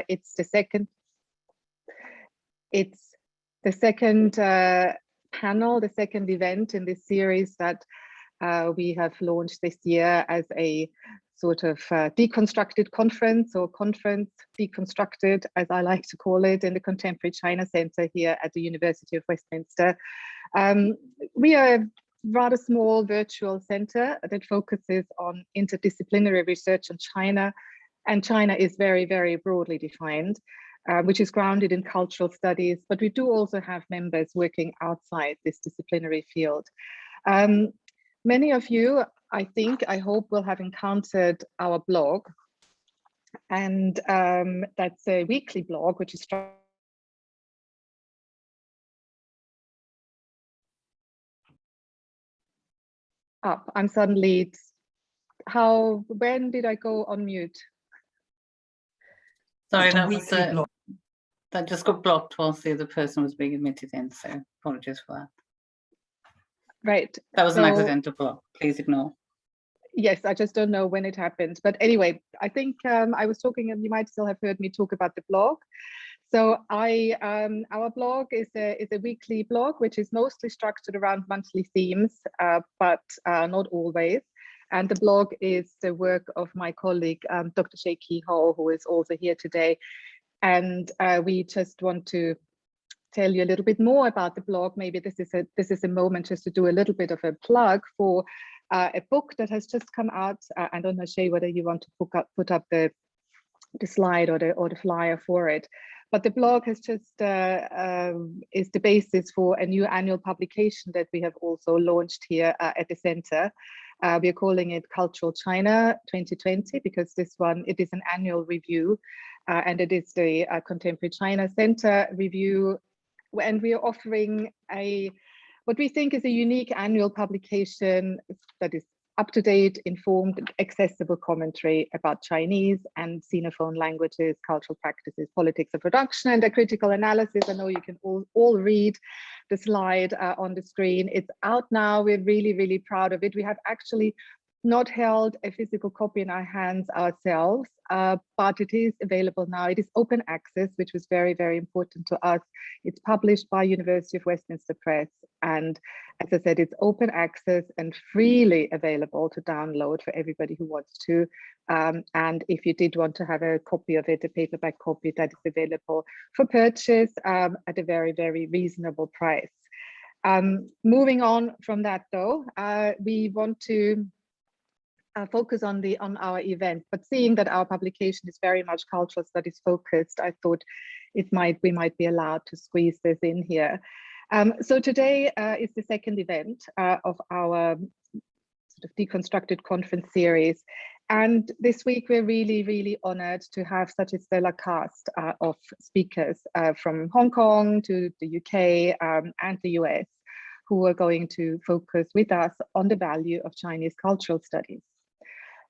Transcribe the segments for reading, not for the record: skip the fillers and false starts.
It's the second panel, the second event in this series that we have launched this year as a sort of deconstructed conference, or conference deconstructed, as I like to call it, in the Contemporary China Center here at the University of Westminster. We are a rather small virtual center that focuses on interdisciplinary research on China, and China is very, very broadly defined, which is grounded in cultural studies, but we do also have members working outside this disciplinary field. Many of you, I hope, will have encountered our blog, and that's a weekly blog, which is up. I'm suddenly, when did I go on mute? Sorry, that was that just got blocked whilst the other person was being admitted in, so apologies for that. Right. That was an accidental block. Please ignore. Yes, I just don't know when it happened. But anyway, I think I was talking, and you might still have heard me talk about the blog. So our blog is a weekly blog, which is mostly structured around monthly themes, but not always. And the blog is the work of my colleague, Dr. Shaiki Ho, who is also here today. And we just want to tell you a little bit more about the blog. Maybe this is a moment just to do a little bit of a plug for a book that has just come out. I don't know, Shay, whether you want to put up the slide or the flyer for it. But the blog has just is the basis for a new annual publication that we have also launched here at the center. We are calling it Cultural China 2020 because it is an annual review, and it is the Contemporary China Center review. And we are offering what we think is a unique annual publication that is up-to-date, informed, accessible commentary about Chinese and Sinophone languages, cultural practices, politics of production, and a critical analysis. I know you can all read the slide on the screen. It's out now. We're really, really proud of it. We have actually not held a physical copy in our hands ourselves, but it is available now. It is open access, which was very, very important to us. It's published by University of Westminster Press. And as I said, it's open access and freely available to download for everybody who wants to. And if you did want to have a copy of it, a paperback copy, that is available for purchase at a very, very reasonable price. Moving on from that though, we want to focus on our event, but seeing that our publication is very much cultural studies focused, I thought we might be allowed to squeeze this in here. So today is the second event of our sort of deconstructed conference series, and this week we're really, really honored to have such a stellar cast of speakers from Hong Kong to the UK and the US, who are going to focus with us on the value of Chinese cultural studies.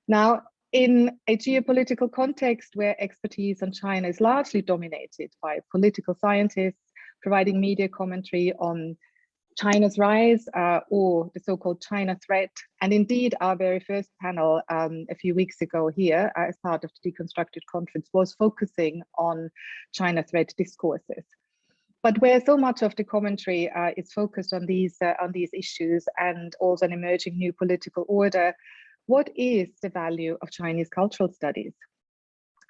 Now, in a geopolitical context where expertise on China is largely dominated by political scientists providing media commentary on China's rise or the so-called China threat, and indeed our very first panel a few weeks ago here as part of the Deconstructed Conference was focusing on China threat discourses. But where so much of the commentary is focused on these issues and also an emerging new political order, what is the value of Chinese cultural studies?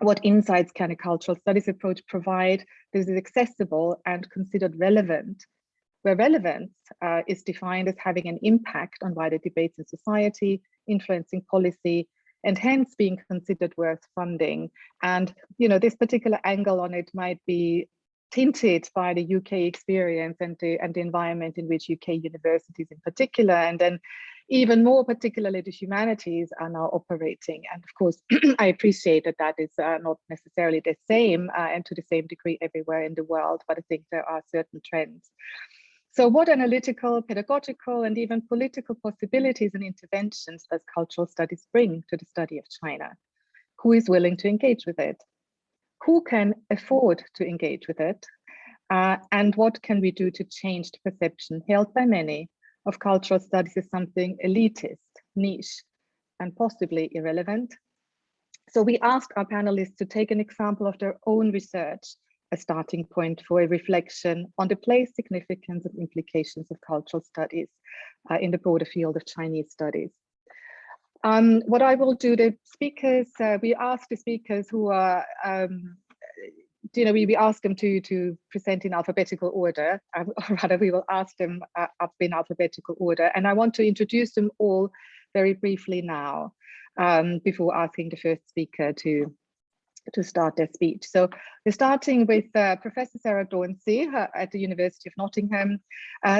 What insights can a cultural studies approach provide that is accessible and considered relevant, where relevance is defined as having an impact on wider debates in society, influencing policy, and hence being considered worth funding? And this particular angle on it might be tinted by the UK experience and the environment in which UK universities in particular, and then even more particularly the humanities, are now operating. And of course, I appreciate that is not necessarily the same and to the same degree everywhere in the world, but I think there are certain trends. So what analytical, pedagogical, and even political possibilities and interventions does cultural studies bring to the study of China? Who is willing to engage with it? Who can afford to engage with it? And what can we do to change the perception held by many of cultural studies as something elitist, niche, and possibly irrelevant? So we asked our panelists to take an example of their own research, a starting point for a reflection on the place, significance, and implications of cultural studies in the broader field of Chinese studies. What I will do, the speakers, we asked the speakers who are, we ask them to present in alphabetical order, or rather we will ask them up in alphabetical order. And I want to introduce them all very briefly now, before asking the first speaker to start their speech. So we're starting with Professor Sarah Dauncey at the University of Nottingham.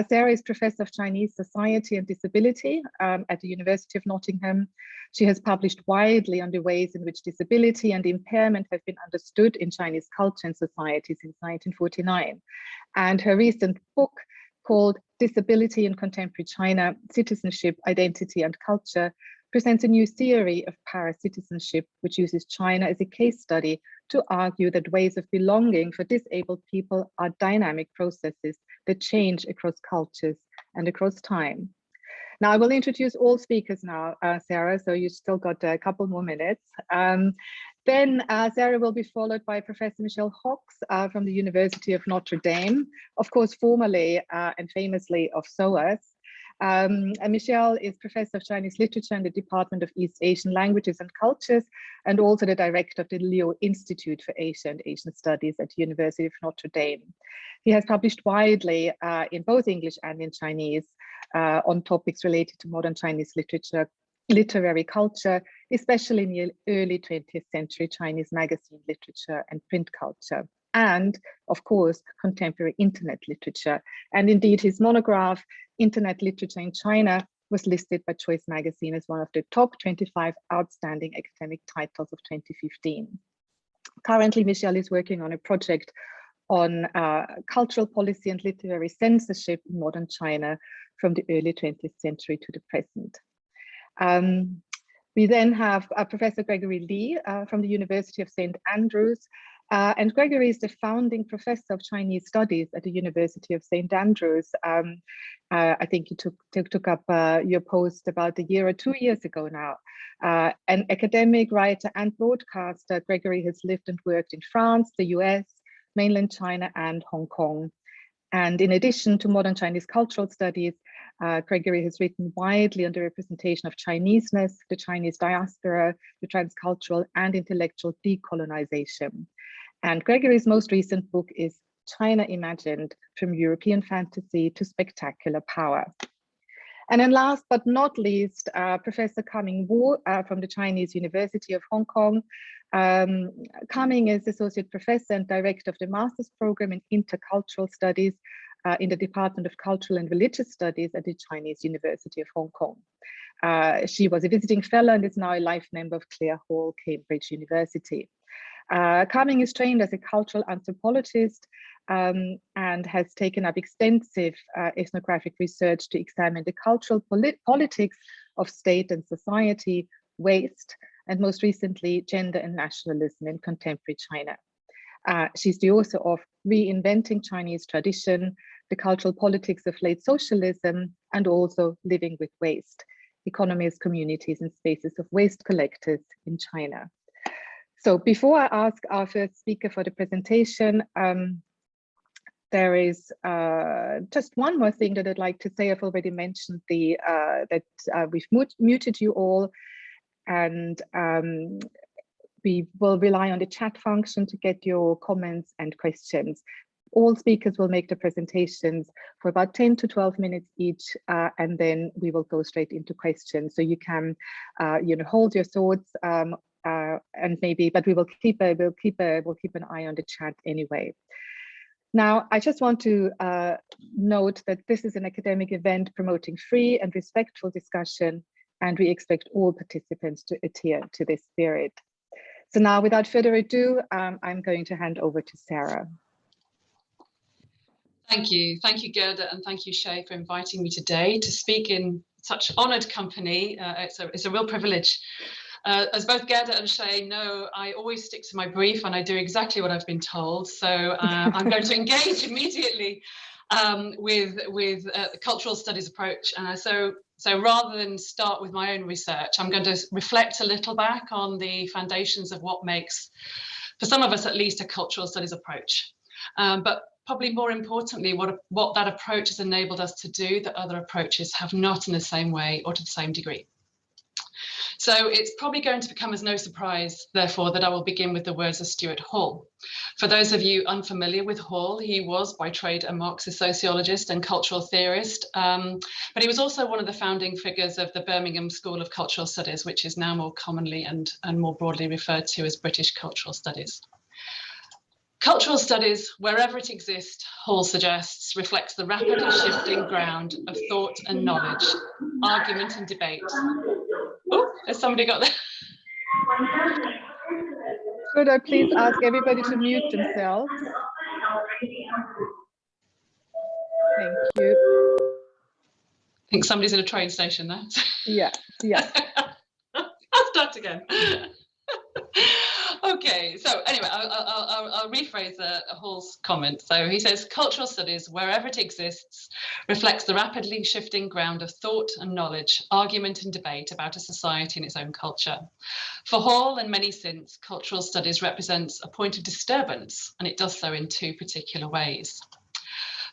Sarah is Professor of Chinese Society and Disability at the University of Nottingham. She has published widely on the ways in which disability and impairment have been understood in Chinese culture and society since 1949. And her recent book, called Disability in Contemporary China, Citizenship, Identity and Culture, presents a new theory of para-citizenship, which uses China as a case study to argue that ways of belonging for disabled people are dynamic processes that change across cultures and across time. Now, I will introduce all speakers now, Sarah, so you've still got a couple more minutes. Then Sarah will be followed by Professor Michelle Hawkes from the University of Notre Dame, of course, formerly and famously of SOAS. And Michelle is Professor of Chinese Literature in the Department of East Asian Languages and Cultures, and also the Director of the Liu Institute for Asia and Asian Studies at the University of Notre Dame. He has published widely in both English and in Chinese on topics related to modern Chinese literature, literary culture, especially in the early 20th century Chinese magazine literature and print culture, and of course, contemporary internet literature. And indeed, his monograph, Internet Literature in China, was listed by Choice magazine as one of the top 25 outstanding academic titles of 2015. Currently, Michelle is working on a project on cultural policy and literary censorship in modern China from the early 20th century to the present. We then have Professor Gregory Lee from the University of St. Andrews. And Gregory is the founding professor of Chinese studies at the University of St. Andrews. I think you took up your post about a year or 2 years ago now. An academic, writer, and broadcaster, Gregory has lived and worked in France, the US, mainland China, and Hong Kong. And in addition to modern Chinese cultural studies, Gregory has written widely on the representation of Chineseness, the Chinese diaspora, the transcultural and intellectual decolonization. And Gregory's most recent book is China Imagined, From European Fantasy to Spectacular Power. And then last but not least, Professor Kaming Wu from the Chinese University of Hong Kong. Kaming is Associate Professor and Director of the Master's Program in Intercultural Studies in the Department of Cultural and Religious Studies at the Chinese University of Hong Kong. She was a visiting fellow and is now a life member of Clare Hall, Cambridge University. Kaming is trained as a cultural anthropologist and has taken up extensive ethnographic research to examine the cultural politics of state and society, waste, and most recently, gender and nationalism in contemporary China. She's the author of Reinventing Chinese Tradition, the Cultural Politics of Late Socialism, and also Living with Waste, Economies, Communities, and Spaces of Waste Collectors in China. So before I ask our first speaker for the presentation, there is just one more thing that I'd like to say. I've already mentioned that we've muted you all, and we will rely on the chat function to get your comments and questions. All speakers will make the presentations for about 10 to 12 minutes each, and then we will go straight into questions. So you can, hold your thoughts, and maybe, but we'll keep an eye on the chat anyway. Now, I just want to note that this is an academic event promoting free and respectful discussion, and we expect all participants to adhere to this spirit. So now, without further ado, I'm going to hand over to Sarah. Thank you, Gerda, and thank you, Shay, for inviting me today to speak in such honoured company. It's a real privilege. As both Gerda and Shay know, I always stick to my brief and I do exactly what I've been told. So I'm going to engage immediately with the cultural studies approach. So So rather than start with my own research, I'm going to reflect a little back on the foundations of what makes, for some of us at least, a cultural studies approach. But probably more importantly, what that approach has enabled us to do that other approaches have not in the same way or to the same degree. So it's probably going to become as no surprise, therefore, that I will begin with the words of Stuart Hall. For those of you unfamiliar with Hall, he was by trade a Marxist sociologist and cultural theorist, but he was also one of the founding figures of the Birmingham School of Cultural Studies, which is now more commonly and more broadly referred to as British Cultural Studies. Cultural studies, wherever it exists, Hall suggests, reflects the rapidly shifting ground of thought and knowledge, argument and debate. Oh, has somebody got that? Could I please ask everybody to mute themselves? Thank you. I think somebody's in a train station there. Yeah, yeah. I'll start again. Okay, so anyway, I'll rephrase Hall's comment. So he says, cultural studies, wherever it exists, reflects the rapidly shifting ground of thought and knowledge, argument and debate about a society and its own culture. For Hall and many since, cultural studies represents a point of disturbance, and it does so in two particular ways.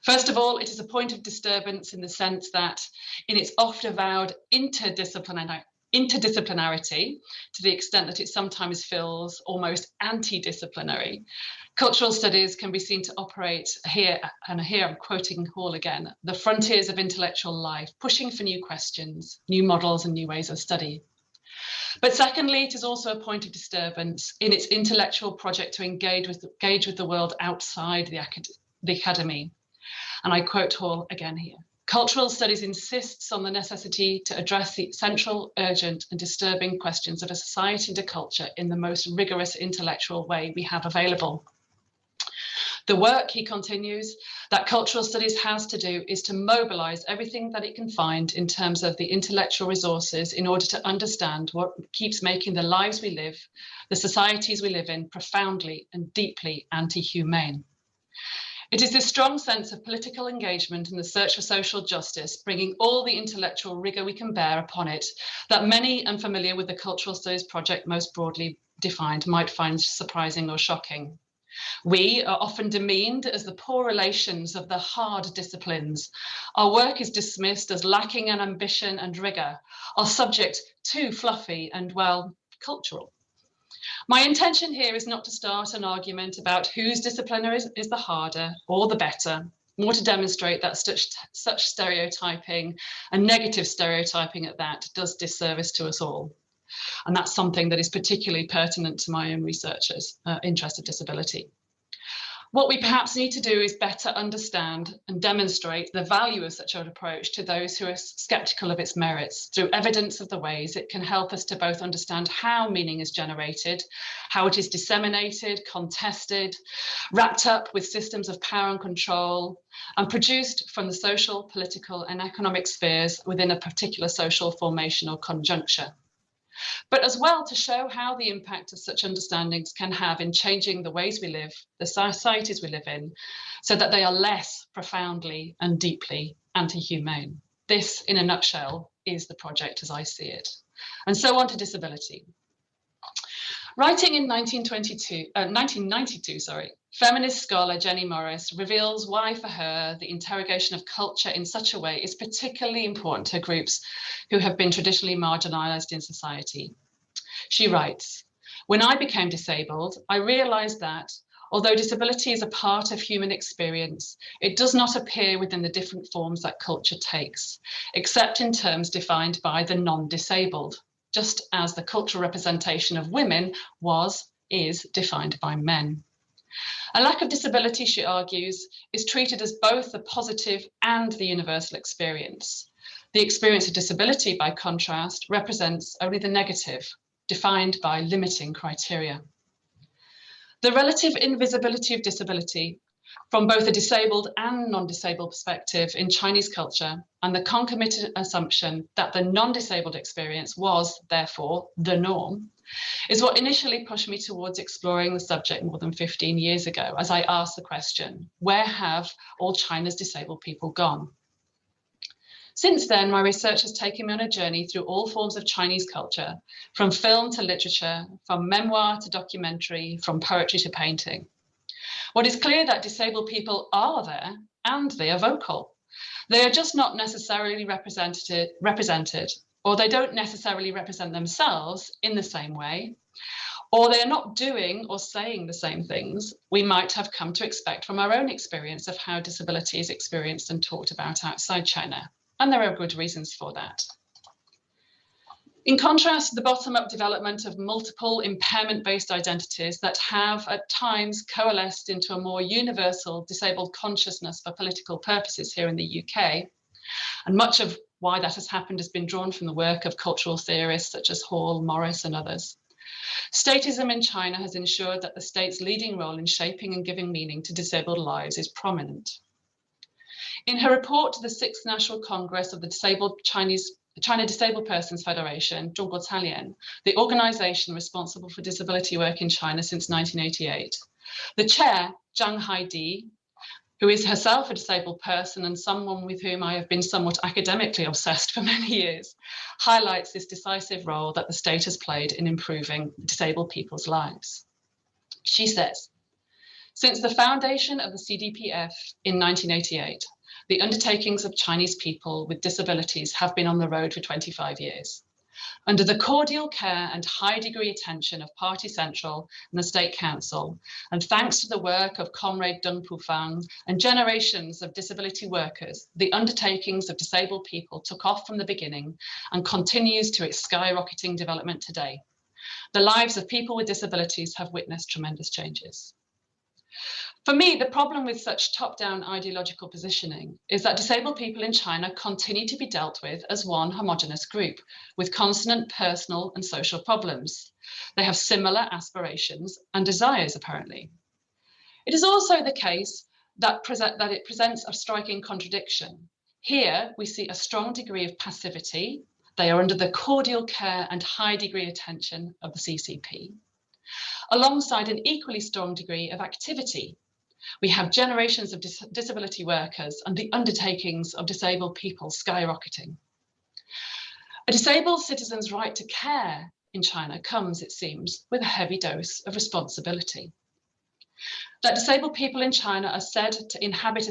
First of all, it is a point of disturbance in the sense that in its oft-avowed interdisciplinarity, to the extent that it sometimes feels almost anti-disciplinary, cultural studies can be seen to operate here, and here I'm quoting Hall again, the frontiers of intellectual life, pushing for new questions, new models and new ways of study. But secondly, it is also a point of disturbance in its intellectual project to engage with the world outside the academy. And I quote Hall again here. Cultural studies insists on the necessity to address the central, urgent and disturbing questions of a society and a culture in the most rigorous intellectual way we have available. The work, he continues, that cultural studies has to do is to mobilize everything that it can find in terms of the intellectual resources in order to understand what keeps making the lives we live, the societies we live in, profoundly and deeply anti-humane. It is this strong sense of political engagement in the search for social justice, bringing all the intellectual rigor we can bear upon it, that many unfamiliar with the Cultural Studies project most broadly defined might find surprising or shocking. We are often demeaned as the poor relations of the hard disciplines. Our work is dismissed as lacking in ambition and rigor, our subject too fluffy and, well, cultural. My intention here is not to start an argument about whose discipline is the harder or the better, more to demonstrate that such stereotyping and negative stereotyping at that does disservice to us all. And that's something that is particularly pertinent to my own researchers' interest of disability. What we perhaps need to do is better understand and demonstrate the value of such an approach to those who are sceptical of its merits through evidence of the ways it can help us to both understand how meaning is generated, how it is disseminated, contested, wrapped up with systems of power and control, and produced from the social, political, and economic spheres within a particular social formation or conjuncture. But as well to show how the impact of such understandings can have in changing the ways we live, the societies we live in, so that they are less profoundly and deeply anti-humane. This, in a nutshell, is the project as I see it. And so on to disability. Writing in 1992, feminist scholar Jenny Morris reveals why for her the interrogation of culture in such a way is particularly important to groups who have been traditionally marginalized in society. She writes, "When I became disabled, I realized that although disability is a part of human experience, it does not appear within the different forms that culture takes, except in terms defined by the non-disabled, just as the cultural representation of women is defined by men. A lack of disability, she argues, is treated as both the positive and the universal experience. The experience of disability, by contrast, represents only the negative, defined by limiting criteria. The relative invisibility of disability, from both a disabled and non-disabled perspective in Chinese culture, and the concomitant assumption that the non-disabled experience was, therefore, the norm, is what initially pushed me towards exploring the subject more than 15 years ago, as I asked the question, where have all China's disabled people gone? Since then, my research has taken me on a journey through all forms of Chinese culture, from film to literature, from memoir to documentary, from poetry to painting. What is clear that disabled people are there and they are vocal. They are just not necessarily represented, or they don't necessarily represent themselves in the same way, or they are not doing or saying the same things we might have come to expect from our own experience of how disability is experienced and talked about outside China. And there are good reasons for that. In contrast to the bottom-up development of multiple impairment-based identities that have at times coalesced into a more universal disabled consciousness for political purposes here in the UK, and much of why that has happened has been drawn from the work of cultural theorists such as Hall, Morris, and others. Statism in China has ensured that the state's leading role in shaping and giving meaning to disabled lives is prominent. In her report to the 6th National Congress of the China Disabled Persons Federation, 中国残联, the organization responsible for disability work in China since 1988, the chair, Zhang Haidi, who is herself a disabled person and someone with whom I have been somewhat academically obsessed for many years, highlights this decisive role that the state has played in improving disabled people's lives. She says, since the foundation of the CDPF in 1988, the undertakings of Chinese people with disabilities have been on the road for 25 years. Under the cordial care and high degree attention of Party Central and the State Council, and thanks to the work of Comrade Deng Pufang and generations of disability workers, the undertakings of disabled people took off from the beginning and continues to its skyrocketing development today. The lives of people with disabilities have witnessed tremendous changes. For me, the problem with such top-down ideological positioning is that disabled people in China continue to be dealt with as one homogenous group with consonant personal and social problems. They have similar aspirations and desires, apparently. It is also the case that it presents a striking contradiction. Here, we see a strong degree of passivity. They are under the cordial care and high degree attention of the CCP, alongside an equally strong degree of activity. We have generations of disability workers and the undertakings of disabled people skyrocketing. A disabled citizen's right to care in China comes, it seems, with a heavy dose of responsibility. That disabled people in China are said to inhabit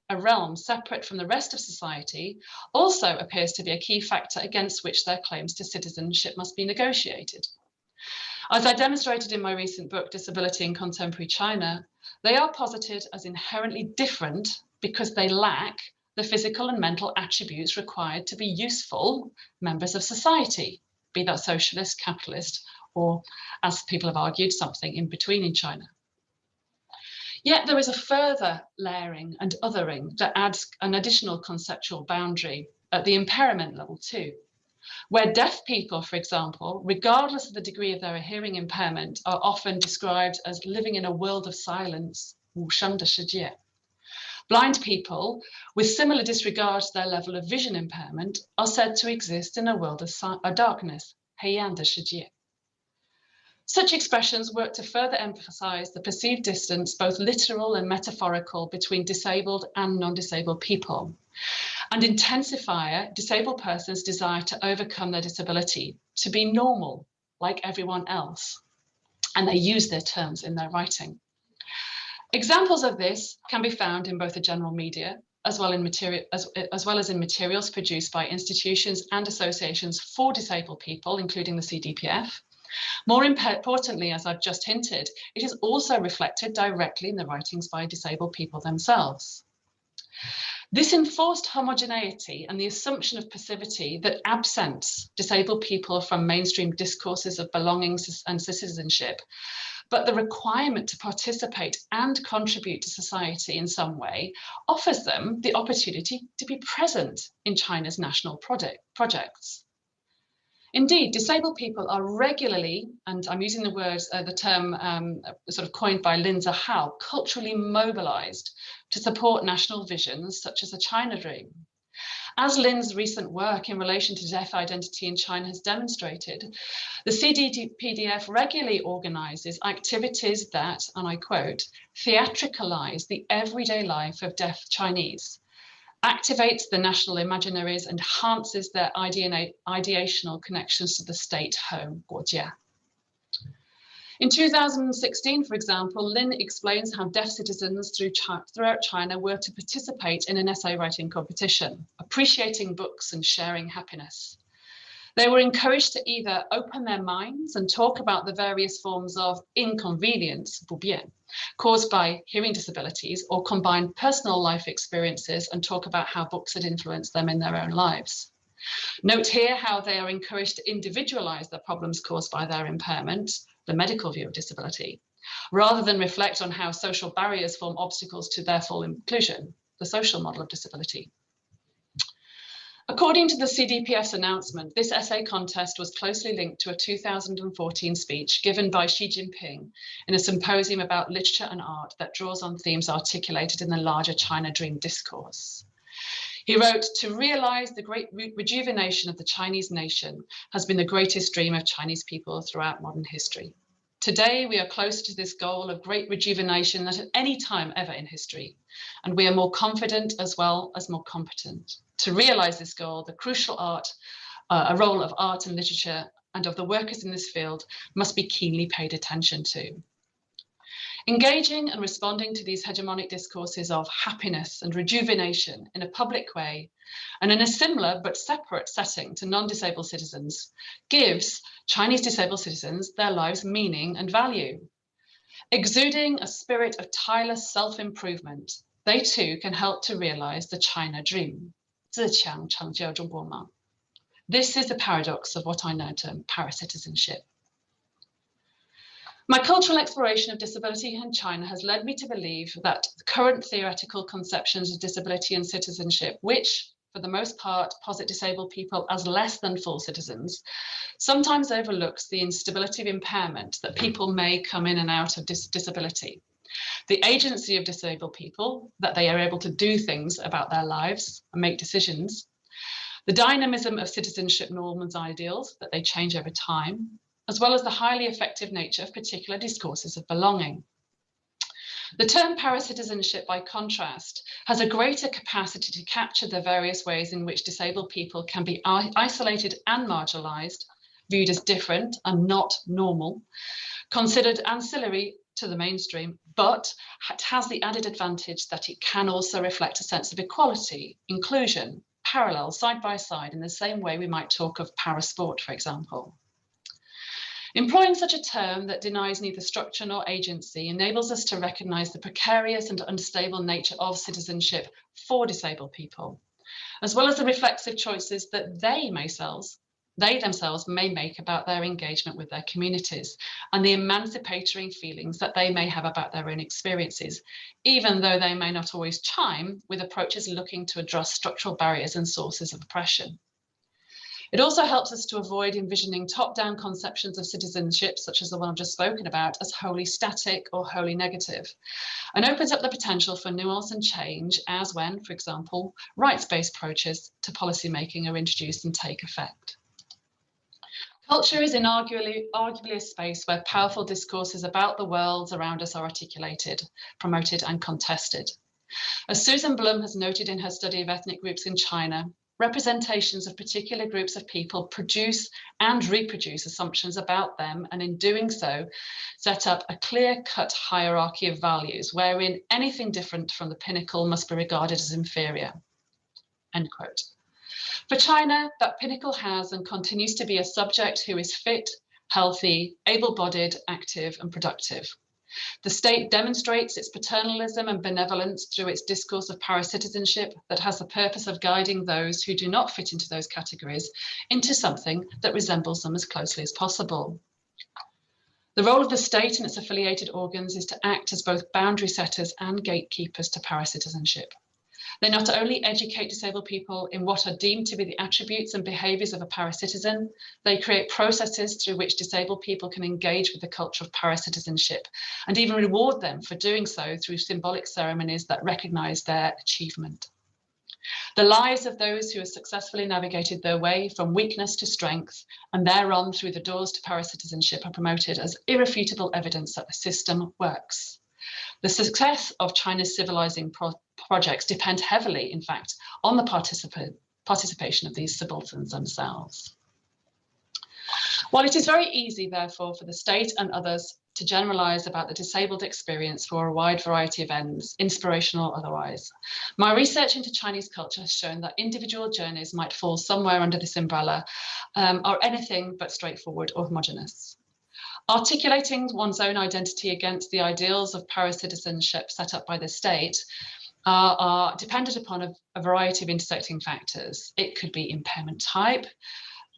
a realm separate from the rest of society also appears to be a key factor against which their claims to citizenship must be negotiated. As I demonstrated in my recent book, Disability in Contemporary China, they are posited as inherently different because they lack the physical and mental attributes required to be useful members of society, be that socialist, capitalist, or, as people have argued, something in between in China. Yet there is a further layering and othering that adds an additional conceptual boundary at the impairment level too, where deaf people, for example, regardless of the degree of their hearing impairment, are often described as living in a world of silence, 无声的世界. Blind people, with similar disregard to their level of vision impairment, are said to exist in a world of darkness, 黑暗的世界. Such expressions work to further emphasize the perceived distance, both literal and metaphorical, between disabled and non-disabled people, and intensify disabled persons' desire to overcome their disability, to be normal, like everyone else. And they use their terms in their writing. Examples of this can be found in both the general media, as well as in materials produced by institutions and associations for disabled people, including the CDPF. More importantly, as I've just hinted, it is also reflected directly in the writings by disabled people themselves. This enforced homogeneity and the assumption of passivity that absents disabled people from mainstream discourses of belonging and citizenship, but the requirement to participate and contribute to society in some way offers them the opportunity to be present in China's national projects. Indeed, disabled people are regularly, and I'm using the term sort of coined by Lin Zhao, culturally mobilized to support national visions such as the China Dream. As Lin's recent work in relation to deaf identity in China has demonstrated, the CDPF regularly organizes activities that, and I quote, theatricalize the everyday life of deaf Chinese, activates the national imaginaries, and enhances their ideational connections to the state home, 国家. In 2016, for example, Lin explains how deaf citizens throughout China were to participate in an essay writing competition, appreciating books and sharing happiness. They were encouraged to either open their minds and talk about the various forms of inconvenience, 不便, caused by hearing disabilities, or combine personal life experiences and talk about how books had influenced them in their own lives. Note here how they are encouraged to individualize the problems caused by their impairment, the medical view of disability, rather than reflect on how social barriers form obstacles to their full inclusion, the social model of disability. According to the CDPF's announcement, this essay contest was closely linked to a 2014 speech given by Xi Jinping in a symposium about literature and art that draws on themes articulated in the larger China Dream discourse. He wrote, "To realize the great rejuvenation of the Chinese nation has been the greatest dream of Chinese people throughout modern history. Today, we are closer to this goal of great rejuvenation than at any time ever in history, and we are more confident as well as more competent. To realize this goal, the crucial role of art and literature and of the workers in this field must be keenly paid attention to." Engaging and responding to these hegemonic discourses of happiness and rejuvenation in a public way, and in a similar but separate setting to non-disabled citizens, gives Chinese disabled citizens their lives meaning and value. Exuding a spirit of tireless self-improvement, they too can help to realize the China Dream. 自强成就中国梦. This is the paradox of what I now term paracitizenship. My cultural exploration of disability in China has led me to believe that current theoretical conceptions of disability and citizenship, which for the most part posit disabled people as less than full citizens, sometimes overlooks the instability of impairment that people may come in and out of disability. The agency of disabled people, that they are able to do things about their lives and make decisions. The dynamism of citizenship norms and ideals, that they change over time, as well as the highly effective nature of particular discourses of belonging. The term paracitizenship, by contrast, has a greater capacity to capture the various ways in which disabled people can be isolated and marginalized, viewed as different and not normal, considered ancillary to the mainstream, but it has the added advantage that it can also reflect a sense of equality, inclusion, parallel, side by side, in the same way we might talk of parasport, for example. Employing such a term that denies neither structure nor agency enables us to recognize the precarious and unstable nature of citizenship for disabled people, as well as the reflexive choices that they themselves may make about their engagement with their communities, and the emancipatory feelings that they may have about their own experiences, even though they may not always chime with approaches looking to address structural barriers and sources of oppression. It also helps us to avoid envisioning top-down conceptions of citizenship, such as the one I've just spoken about, as wholly static or wholly negative, and opens up the potential for nuance and change as when, for example, rights-based approaches to policymaking are introduced and take effect. Culture is arguably a space where powerful discourses about the worlds around us are articulated, promoted, and contested. As Susan Blum has noted in her study of ethnic groups in China, representations of particular groups of people produce and reproduce assumptions about them, and in doing so, set up a clear-cut hierarchy of values wherein anything different from the pinnacle must be regarded as inferior. End quote. For China, that pinnacle has and continues to be a subject who is fit, healthy, able-bodied, active, and productive. The state demonstrates its paternalism and benevolence through its discourse of paracitizenship that has the purpose of guiding those who do not fit into those categories into something that resembles them as closely as possible. The role of the state and its affiliated organs is to act as both boundary setters and gatekeepers to paracitizenship. They not only educate disabled people in what are deemed to be the attributes and behaviours of a paracitizen, they create processes through which disabled people can engage with the culture of paracitizenship and even reward them for doing so through symbolic ceremonies that recognise their achievement. The lives of those who have successfully navigated their way from weakness to strength and thereon through the doors to paracitizenship are promoted as irrefutable evidence that the system works. The success of China's civilizing projects depend heavily, in fact, on the participation of these subalterns themselves. While it is very easy, therefore, for the state and others to generalize about the disabled experience for a wide variety of ends, inspirational or otherwise, my research into Chinese culture has shown that individual journeys might fall somewhere under this umbrella, are anything but straightforward or homogeneous. Articulating one's own identity against the ideals of paracitizenship set up by the state are dependent upon a variety of intersecting factors. It could be impairment type,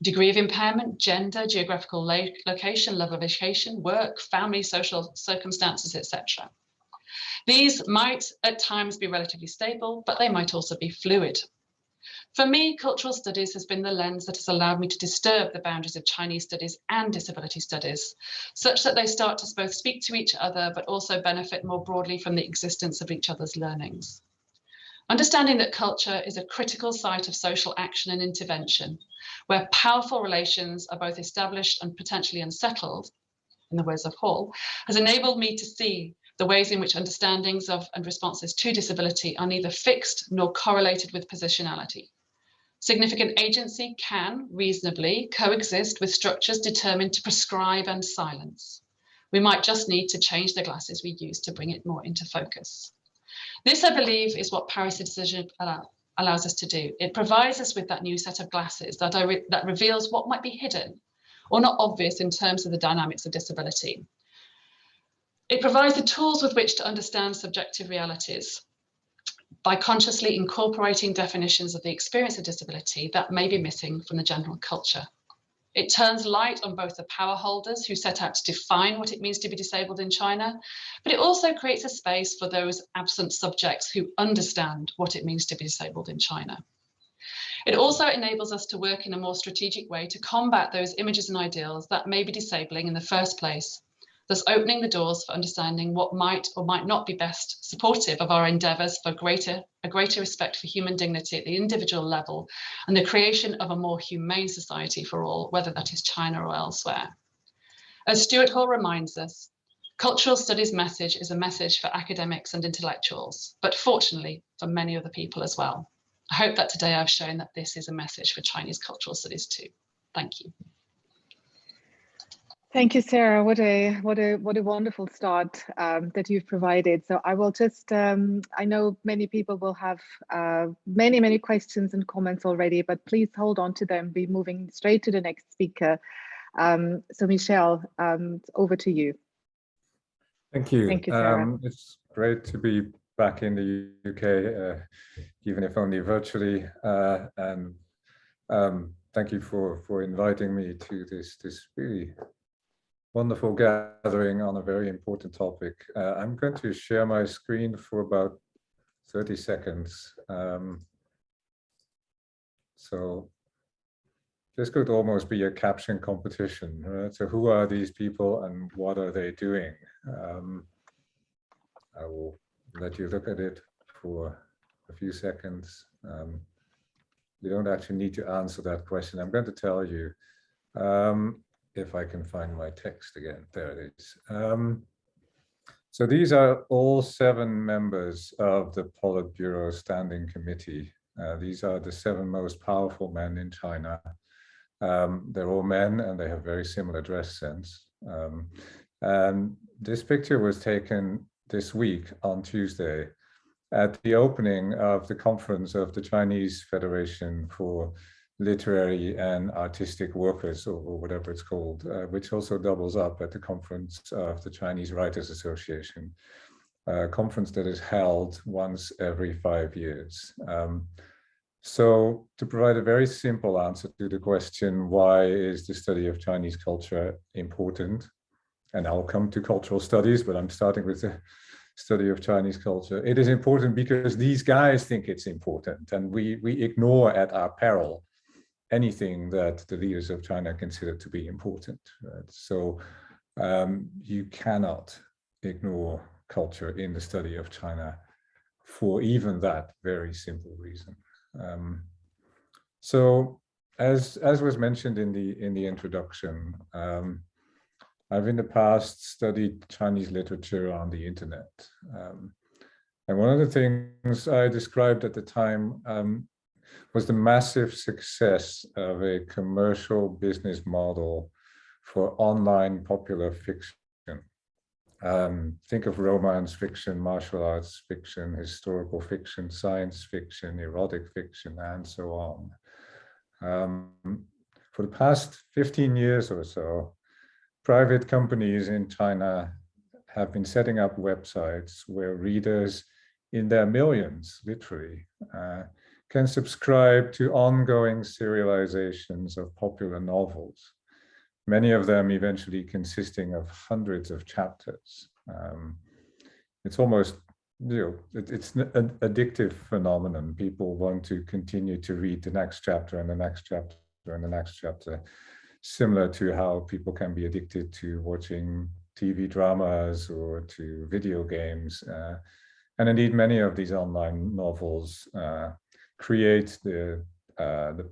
degree of impairment, gender, geographical location, level of education, work, family, social circumstances, etc. These might at times be relatively stable, but they might also be fluid. For me, cultural studies has been the lens that has allowed me to disturb the boundaries of Chinese studies and disability studies, such that they start to both speak to each other, but also benefit more broadly from the existence of each other's learnings. Understanding that culture is a critical site of social action and intervention, where powerful relations are both established and potentially unsettled, in the words of Hall, has enabled me to see the ways in which understandings of and responses to disability are neither fixed nor correlated with positionality. Significant agency can reasonably coexist with structures determined to prescribe and silence. We might just need to change the glasses we use to bring it more into focus. This, I believe, is what paracitizenship allows us to do. It provides us with that new set of glasses that reveals what might be hidden or not obvious in terms of the dynamics of disability. It provides the tools with which to understand subjective realities by consciously incorporating definitions of the experience of disability that may be missing from the general culture. It turns light on both the power holders who set out to define what it means to be disabled in China, but it also creates a space for those absent subjects who understand what it means to be disabled in China. It also enables us to work in a more strategic way to combat those images and ideals that may be disabling in the first place, thus opening the doors for understanding what might or might not be best supportive of our endeavours for a greater respect for human dignity at the individual level and the creation of a more humane society for all, whether that is China or elsewhere. As Stuart Hall reminds us, cultural studies message is a message for academics and intellectuals, but fortunately for many other people as well. I hope that today I've shown that this is a message for Chinese cultural studies too. Thank you. Thank you, Sarah. What a wonderful start that you've provided. So I will just, I know many people will have many questions and comments already, but please hold on to them. Be moving straight to the next speaker. So Michelle, over to you. Thank you. Thank you, Sarah. It's great to be back in the UK, even if only virtually. And thank you for inviting me to this really wonderful gathering on a very important topic. I'm going to share my screen for about 30 seconds. So this could almost be a caption competition, right? So who are these people and what are they doing? I will let you look at it for a few seconds. You don't actually need to answer that question. I'm going to tell you. If I can find my text again, there it is. So these are all 7 members of the Politburo Standing Committee. These are the 7 most powerful men in China. They're all men and they have very similar dress sense. And this picture was taken this week on Tuesday at the opening of the conference of the Chinese Federation for Literary and Artistic Workers, or whatever it's called, which also doubles up at the conference of the Chinese Writers Association, a conference that is held once every 5 years. So to provide a very simple answer to the question, why is the study of Chinese culture important? And I'll come to cultural studies, but I'm starting with the study of Chinese culture. It is important because these guys think it's important, and we ignore at our peril anything that the leaders of China consider to be important. Right? So you cannot ignore culture in the study of China for even that very simple reason. So as was mentioned in the introduction, I've in the past studied Chinese literature on the internet. And one of the things I described at the time was the massive success of a commercial business model for online popular fiction. Think of romance fiction, martial arts fiction, historical fiction, science fiction, erotic fiction, and so on. For the past 15 years or so, private companies in China have been setting up websites where readers in their millions, literally, can subscribe to ongoing serializations of popular novels, many of them eventually consisting of hundreds of chapters. It's almost, it's an addictive phenomenon. People want to continue to read the next chapter and the next chapter and the next chapter, similar to how people can be addicted to watching TV dramas or to video games. And indeed, many of these online novels create the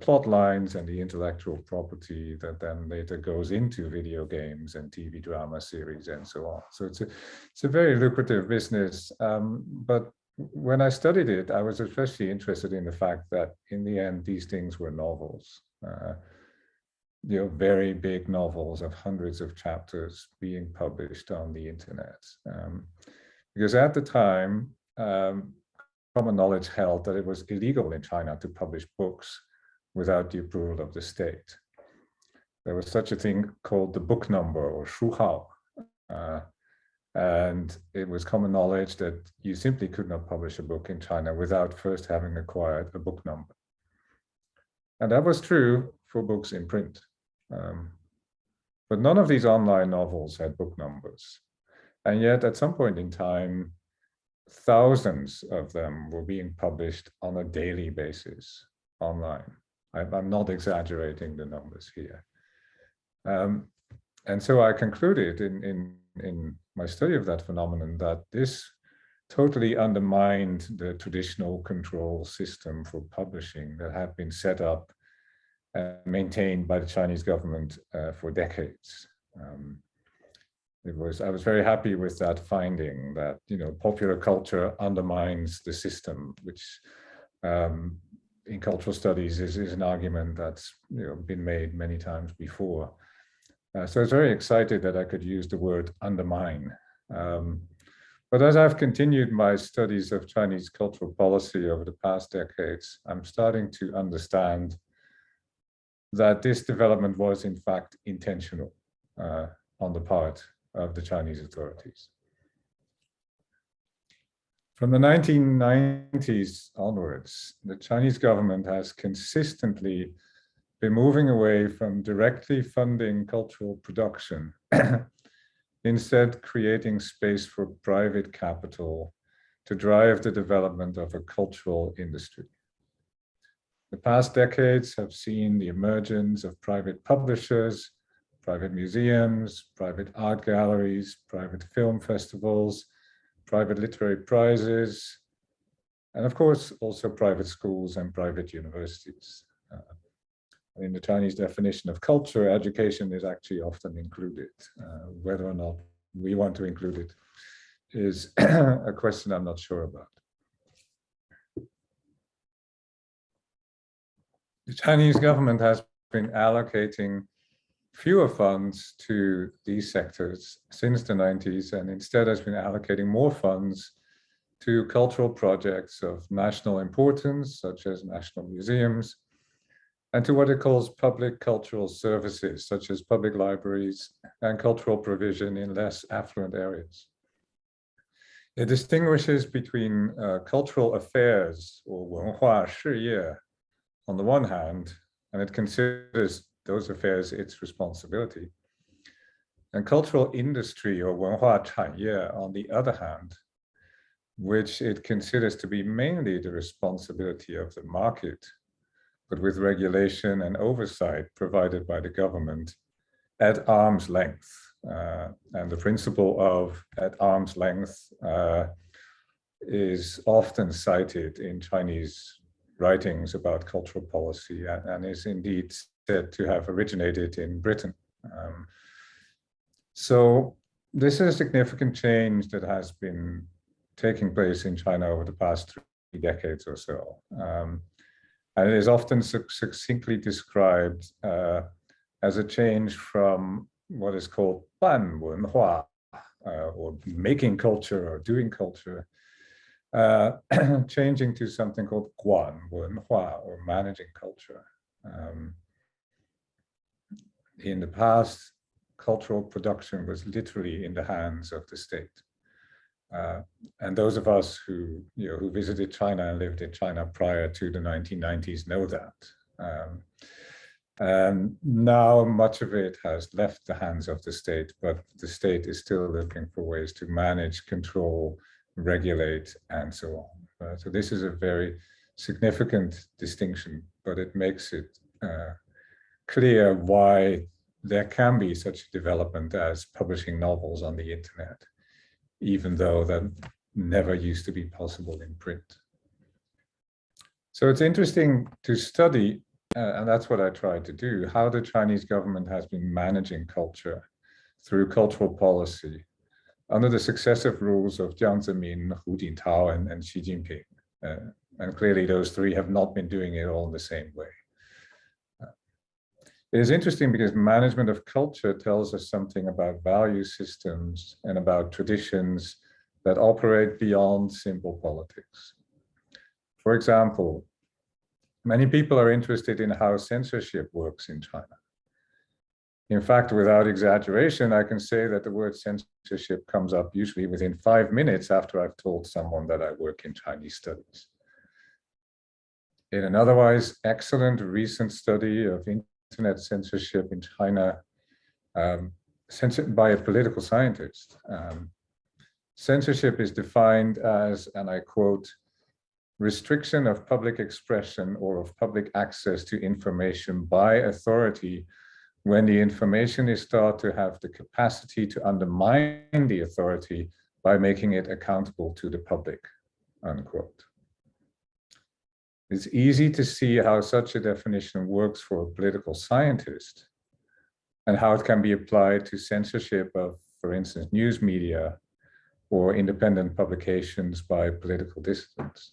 plot lines and the intellectual property that then later goes into video games and TV drama series and so on. So it's a very lucrative business. But when I studied it, I was especially interested in the fact that in the end, these things were novels. Very big novels of hundreds of chapters being published on the internet. Because at the time, common knowledge held that it was illegal in China to publish books without the approval of the state. There was such a thing called the book number, or 书号. And it was common knowledge that you simply could not publish a book in China without first having acquired a book number. And that was true for books in print. But none of these online novels had book numbers. And yet at some point in time, thousands of them were being published on a daily basis online. I'm not exaggerating the numbers here. And so I concluded in my study of that phenomenon that this totally undermined the traditional control system for publishing that had been set up and maintained by the Chinese government for decades. I was very happy with that finding that, popular culture undermines the system, which in cultural studies is an argument that's been made many times before. So I was very excited that I could use the word undermine. But as I've continued my studies of Chinese cultural policy over the past decades, I'm starting to understand that this development was in fact intentional on the part of the Chinese authorities. From the 1990s onwards, the Chinese government has consistently been moving away from directly funding cultural production, instead creating space for private capital to drive the development of a cultural industry. The past decades have seen the emergence of private publishers, private museums, private art galleries, private film festivals, private literary prizes, and of course, also private schools and private universities. In the Chinese definition of culture, education is actually often included. Whether or not we want to include it is a question I'm not sure about. The Chinese government has been allocating fewer funds to these sectors since the 90s, and instead has been allocating more funds to cultural projects of national importance, such as national museums, and to what it calls public cultural services, such as public libraries and cultural provision in less affluent areas. It distinguishes between cultural affairs, or 文化事业, on the one hand, and it considers those affairs its responsibility, and cultural industry, or 文化产业, on the other hand, which it considers to be mainly the responsibility of the market, but with regulation and oversight provided by the government at arm's length. And the principle of at arm's length is often cited in Chinese writings about cultural policy, and is indeed said to have originated in Britain. So this is a significant change that has been taking place in China over the past 3 decades or so. And it is often succinctly described as a change from what is called 办文化, or making culture or doing culture, changing to something called 管文化, or managing culture. In the past, cultural production was literally in the hands of the state. And those of us who visited China and lived in China prior to the 1990s know that. And now much of it has left the hands of the state, but the state is still looking for ways to manage, control, regulate, and so on. So this is a very significant distinction, but it makes it clear why there can be such a development as publishing novels on the internet, even though that never used to be possible in print. So it's interesting to study, and that's what I tried to do, how the Chinese government has been managing culture through cultural policy under the successive rules of Jiang Zemin, Hu Jintao, and Xi Jinping. And clearly those three have not been doing it all in the same way. It is interesting because management of culture tells us something about value systems and about traditions that operate beyond simple politics. For example, many people are interested in how censorship works in China. In fact, without exaggeration, I can say that the word censorship comes up usually within 5 minutes after I've told someone that I work in Chinese studies. In an otherwise excellent recent study of internet censorship in China, censored by a political scientist, censorship is defined as, and I quote, restriction of public expression or of public access to information by authority when the information is thought to have the capacity to undermine the authority by making it accountable to the public, unquote. It's easy to see how such a definition works for a political scientist and how it can be applied to censorship of, for instance, news media or independent publications by political dissidents.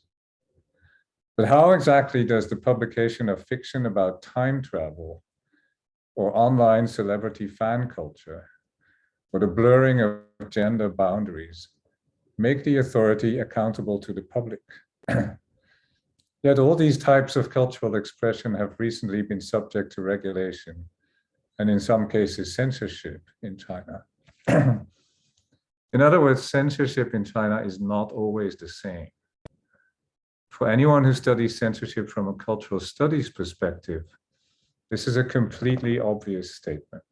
But how exactly does the publication of fiction about time travel or online celebrity fan culture or the blurring of gender boundaries make the authority accountable to the public? Yet all these types of cultural expression have recently been subject to regulation and in some cases censorship in China. In other words, censorship in China is not always the same. For anyone who studies censorship from a cultural studies perspective, this is a completely obvious statement.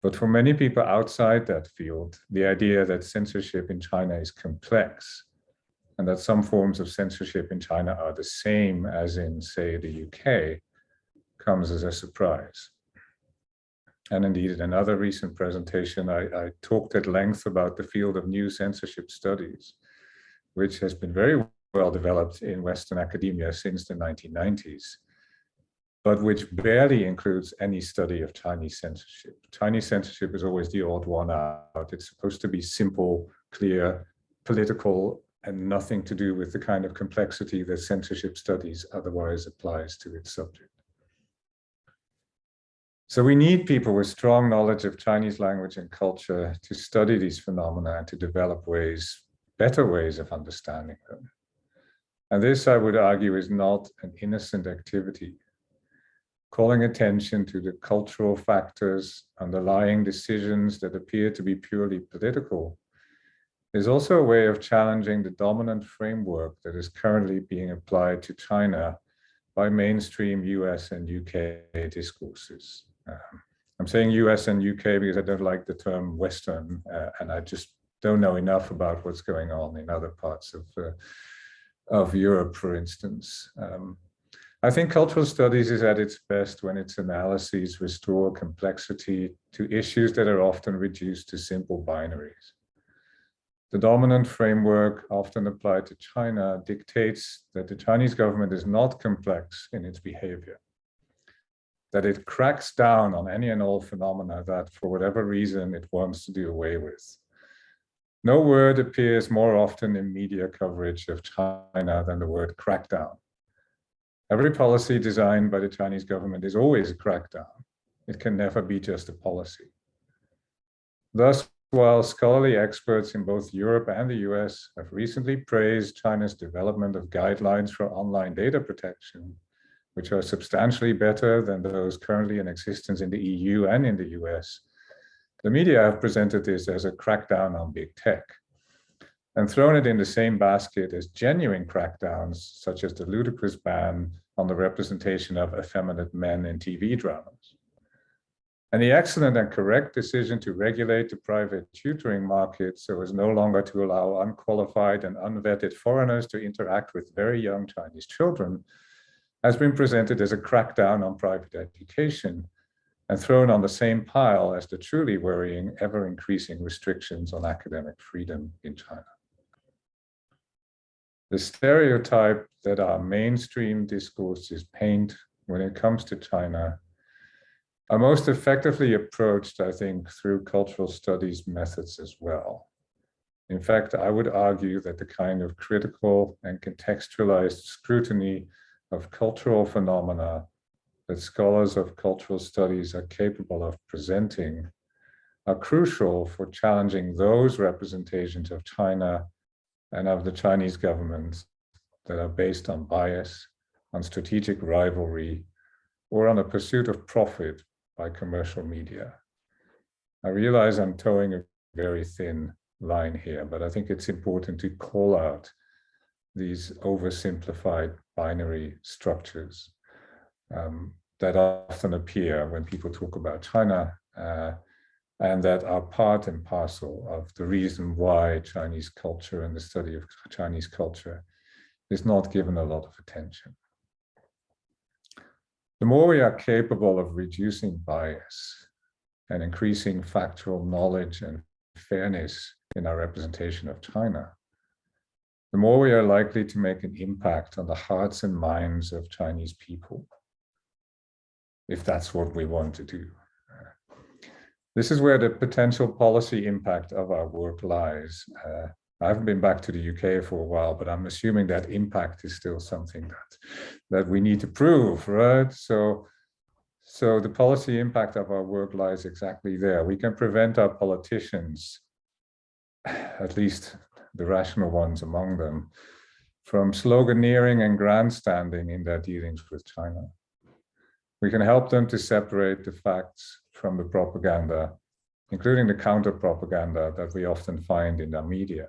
But for many people outside that field, the idea that censorship in China is complex and that some forms of censorship in China are the same as in, say, the UK, comes as a surprise. And indeed, in another recent presentation, I talked at length about the field of new censorship studies, which has been very well developed in Western academia since the 1990s, but which barely includes any study of Chinese censorship. Chinese censorship is always the odd one out. It's supposed to be simple, clear, political, and nothing to do with the kind of complexity that censorship studies otherwise applies to its subject. So we need people with strong knowledge of Chinese language and culture to study these phenomena and to develop better ways of understanding them. And this, I would argue, is not an innocent activity. Calling attention to the cultural factors underlying decisions that appear to be purely political is also a way of challenging the dominant framework that is currently being applied to China by mainstream US and UK discourses. I'm saying US and UK because I don't like the term Western, and I just don't know enough about what's going on in other parts of Europe, for instance. I think cultural studies is at its best when its analyses restore complexity to issues that are often reduced to simple binaries. The dominant framework, often applied to China, dictates that the Chinese government is not complex in its behavior, that it cracks down on any and all phenomena that, for whatever reason, it wants to do away with. No word appears more often in media coverage of China than the word crackdown. Every policy designed by the Chinese government is always a crackdown. It can never be just a policy. Thus, while scholarly experts in both Europe and the US have recently praised China's development of guidelines for online data protection, which are substantially better than those currently in existence in the EU and in the US, the media have presented this as a crackdown on big tech and thrown it in the same basket as genuine crackdowns, such as the ludicrous ban on the representation of effeminate men in TV dramas. And the excellent and correct decision to regulate the private tutoring market so as no longer to allow unqualified and unvetted foreigners to interact with very young Chinese children has been presented as a crackdown on private education and thrown on the same pile as the truly worrying, ever-increasing restrictions on academic freedom in China. The stereotype that our mainstream discourses paint when it comes to China are most effectively approached, I think, through cultural studies methods as well. In fact, I would argue that the kind of critical and contextualized scrutiny of cultural phenomena that scholars of cultural studies are capable of presenting are crucial for challenging those representations of China and of the Chinese government that are based on bias, on strategic rivalry, or on a pursuit of profit by commercial media. I realize I'm towing a very thin line here, but I think it's important to call out these oversimplified binary structures that often appear when people talk about China and that are part and parcel of the reason why Chinese culture and the study of Chinese culture is not given a lot of attention. The more we are capable of reducing bias and increasing factual knowledge and fairness in our representation of China, the more we are likely to make an impact on the hearts and minds of Chinese people, if that's what we want to do. This is where the potential policy impact of our work lies. I haven't been back to the UK for a while, but I'm assuming that impact is still something that we need to prove, right? So the policy impact of our work lies exactly there. We can prevent our politicians, at least the rational ones among them, from sloganeering and grandstanding in their dealings with China. We can help them to separate the facts from the propaganda, including the counter-propaganda that we often find in our media.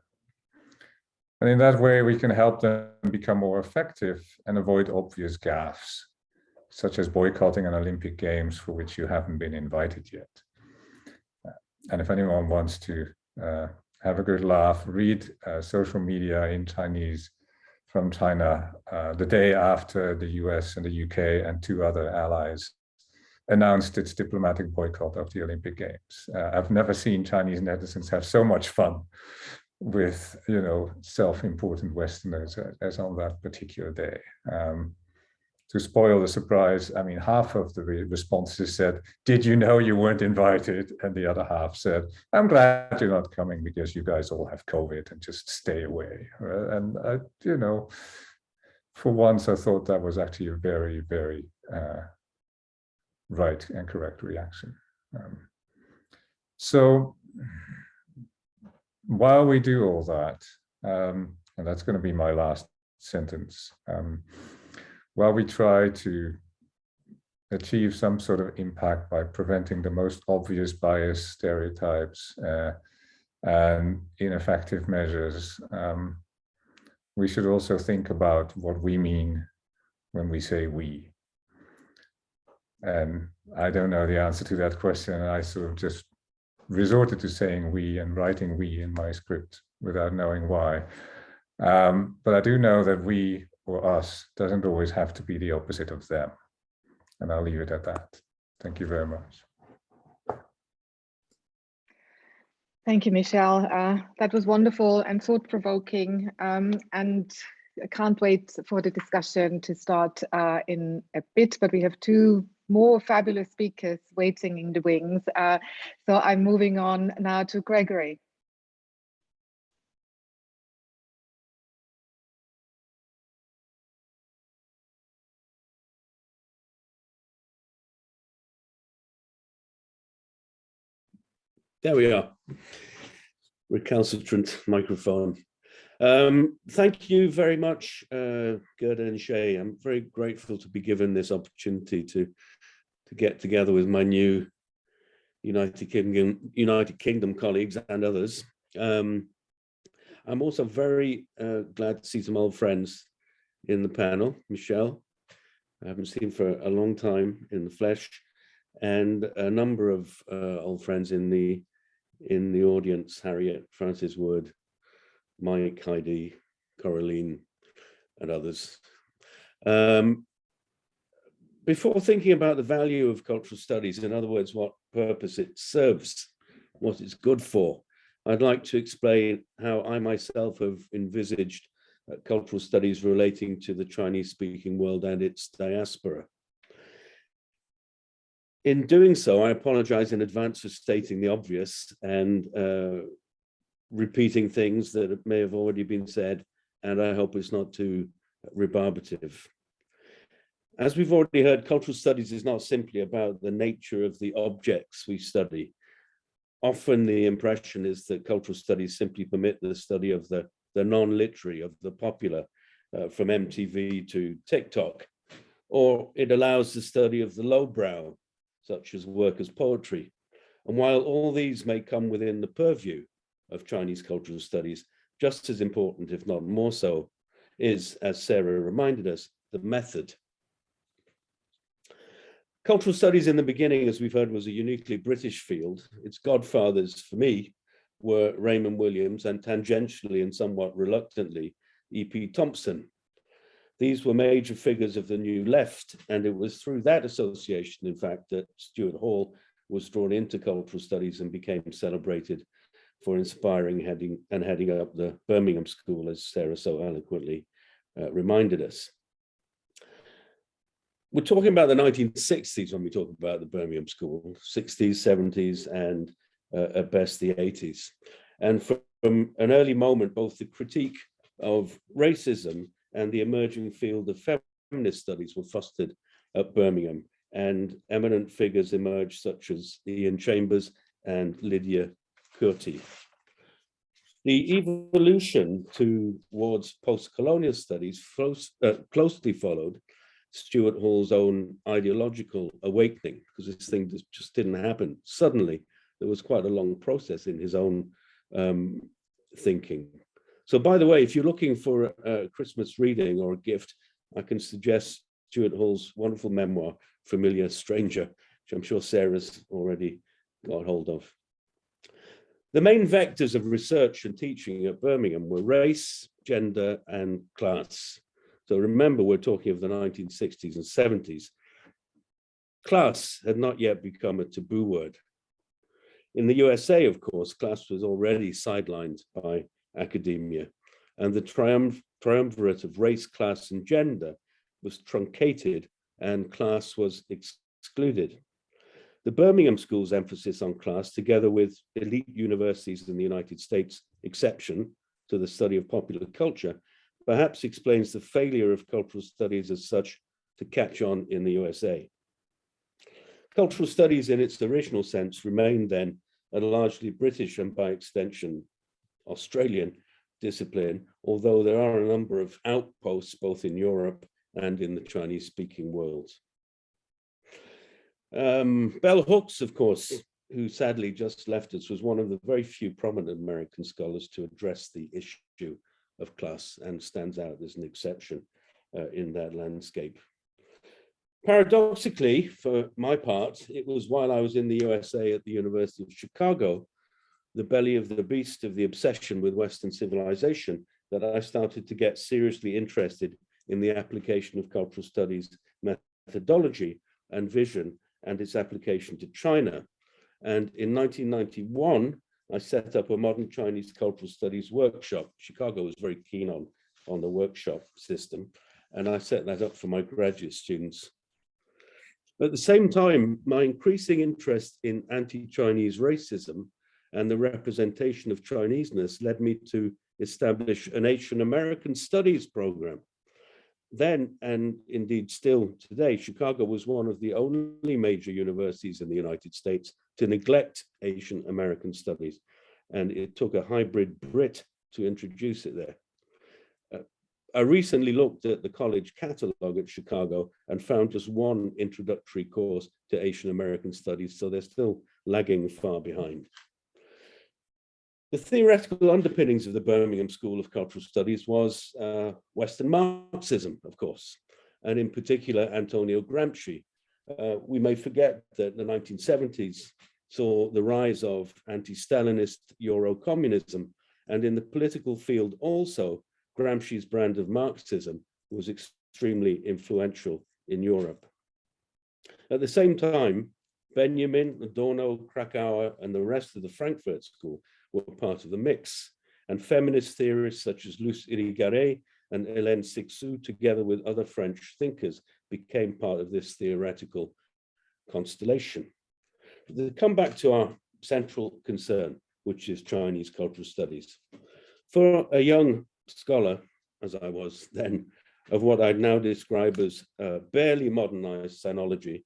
And in that way, we can help them become more effective and avoid obvious gaffes, such as boycotting an Olympic Games for which you haven't been invited yet. And if anyone wants to have a good laugh, read social media in Chinese from China the day after the US and the UK and 2 other allies announced its diplomatic boycott of the Olympic Games. I've never seen Chinese netizens have so much fun with, self-important Westerners as on that particular day. To spoil the surprise, I mean, half of the responses said, "Did you know you weren't invited?" And the other half said, "I'm glad you're not coming because you guys all have COVID and just stay away." And, for once, I thought that was actually a very, very right and correct reaction. So while we do all that, and that's going to be my last sentence, while we try to achieve some sort of impact by preventing the most obvious bias, stereotypes, and ineffective measures, we should also think about what we mean when we say we. And I don't know the answer to that question, and I sort of just resorted to saying we and writing we in my script without knowing why. But I do know that we or us doesn't always have to be the opposite of them. And I'll leave it at that. Thank you very much. Thank you, Michelle. That was wonderful and thought-provoking. And I can't wait for the discussion to start in a bit, but we have 2 more fabulous speakers waiting in the wings. So I'm moving on now to Gregory. There we are. Recalcitrant microphone. Thank you very much, Gerda and Shay. I'm very grateful to be given this opportunity to get together with my new United Kingdom colleagues and others. I'm also very glad to see some old friends in the panel. Michelle, I haven't seen for a long time in the flesh, and a number of old friends in the audience: Harriet, Francis Wood, Mike, Heidi, Coraline, and others. Before thinking about the value of cultural studies, in other words, what purpose it serves, what it's good for, I'd like to explain how I myself have envisaged cultural studies relating to the Chinese-speaking world and its diaspora. In doing so, I apologize in advance for stating the obvious and repeating things that may have already been said, and I hope it's not too rebarbative. As we've already heard, cultural studies is not simply about the nature of the objects we study. Often the impression is that cultural studies simply permit the study of the non-literary, of the popular, from MTV to TikTok, or it allows the study of the lowbrow, such as workers' poetry. And while all these may come within the purview of Chinese cultural studies, just as important, if not more so, is, as Sarah reminded us, the method. Cultural studies in the beginning, as we've heard, was a uniquely British field. Its godfathers, for me, were Raymond Williams and tangentially and somewhat reluctantly, E.P. Thompson. These were major figures of the New Left, and it was through that association, in fact, that Stuart Hall was drawn into cultural studies and became celebrated for inspiring heading up the Birmingham School, as Sarah so eloquently reminded us. We're talking about the 1960s when we talk about the Birmingham School, 60s, 70s, and at best the 80s. And from an early moment, both the critique of racism and the emerging field of feminist studies were fostered at Birmingham, and eminent figures emerged such as Ian Chambers and Lydia Curti. The evolution towards post-colonial studies closely followed Stuart Hall's own ideological awakening, because this thing just didn't happen suddenly. There was quite a long process in his own thinking. So, by the way, if you're looking for a Christmas reading or a gift, I can suggest Stuart Hall's wonderful memoir, Familiar Stranger, which I'm sure Sarah's already got hold of. The main vectors of research and teaching at Birmingham were race, gender, and class. So remember, we're talking of the 1960s and 70s. Class had not yet become a taboo word. In the USA, of course, class was already sidelined by academia, and the triumvirate of race, class, and gender was truncated, and class was excluded. The Birmingham School's emphasis on class, together with elite universities in the United States' exception to the study of popular culture, perhaps explains the failure of cultural studies as such to catch on in the USA. Cultural studies in its original sense remained then a largely British and by extension Australian discipline, although there are a number of outposts both in Europe and in the Chinese-speaking world. Bell Hooks, of course, who sadly just left us, was one of the very few prominent American scholars to address the issue of class and stands out as an exception in that landscape. Paradoxically, for my part, it was while I was in the USA at the University of Chicago, the belly of the beast of the obsession with Western civilization, that I started to get seriously interested in the application of cultural studies methodology and vision and its application to China. And in 1991, I set up a modern Chinese cultural studies workshop. Chicago was very keen on the workshop system, and I set that up for my graduate students. At the same time, my increasing interest in anti-Chinese racism and the representation of Chineseness led me to establish an Asian American Studies program. Then, and indeed still today, Chicago was one of the only major universities in the United States to neglect Asian American studies, and it took a hybrid Brit to introduce it there. I recently looked at the college catalogue at Chicago and found just one introductory course to Asian American studies, so they're still lagging far behind. The theoretical underpinnings of the Birmingham School of Cultural Studies was Western Marxism, of course, and in particular, Antonio Gramsci. We may forget that the 1970s saw the rise of anti-Stalinist Euro-communism, and in the political field also, Gramsci's brand of Marxism was extremely influential in Europe. At the same time, Benjamin, Adorno, Krakauer, and the rest of the Frankfurt School were part of the mix, and feminist theorists such as Luce Irigaray and Hélène Cixous, together with other French thinkers, became part of this theoretical constellation. To come back to our central concern, which is Chinese cultural studies. For a young scholar, as I was then, of what I'd now describe as barely modernized sinology,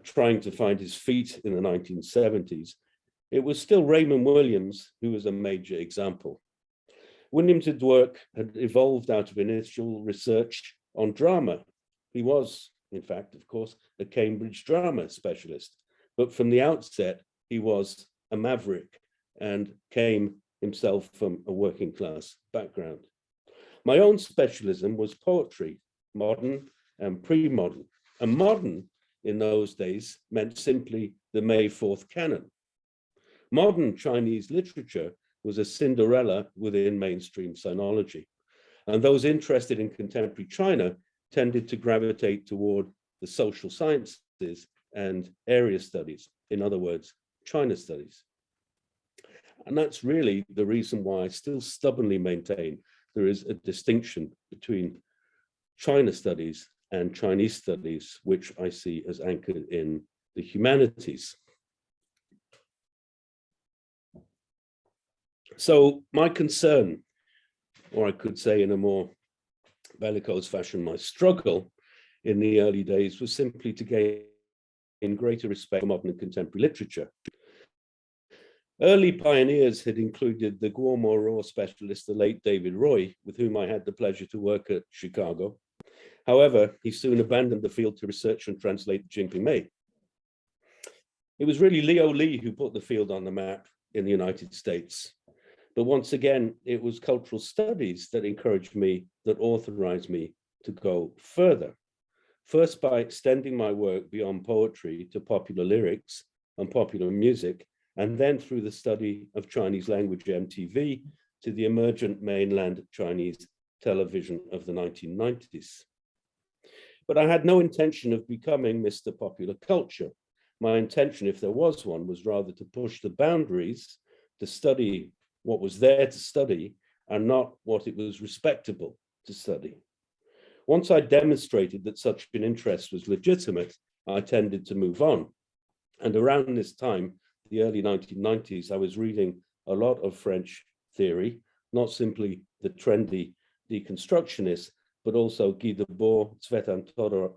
trying to find his feet in the 1970s, it was still Raymond Williams who was a major example. Williams' work had evolved out of initial research on drama. He was, in fact, of course, a Cambridge drama specialist, but from the outset, he was a maverick and came himself from a working class background. My own specialism was poetry, modern and pre-modern. And modern in those days meant simply the May 4th canon. Modern Chinese literature was a Cinderella within mainstream sinology. And those interested in contemporary China tended to gravitate toward the social sciences and area studies, in other words, China studies. And that's really the reason why I still stubbornly maintain there is a distinction between China studies and Chinese studies, which I see as anchored in the humanities. So my concern, or I could say in a more bellicose fashion, my struggle in the early days was simply to gain greater respect for modern and contemporary literature. Early pioneers had included the Guomoro specialist, the late David Roy, with whom I had the pleasure to work at Chicago. However, he soon abandoned the field to research and translate Jinping Mei. It was really Leo Lee who put the field on the map in the United States. But once again, it was cultural studies that encouraged me, that authorized me to go further. First, by extending my work beyond poetry to popular lyrics and popular music, and then through the study of Chinese language MTV to the emergent mainland Chinese television of the 1990s. But I had no intention of becoming Mr. Popular Culture. My intention, if there was one, was rather to push the boundaries, to study what was there to study and not what it was respectable to study. Once I demonstrated that such an interest was legitimate, I tended to move on. And around this time, the early 1990s, I was reading a lot of French theory, not simply the trendy deconstructionists, but also Guy Debord, Tsvetan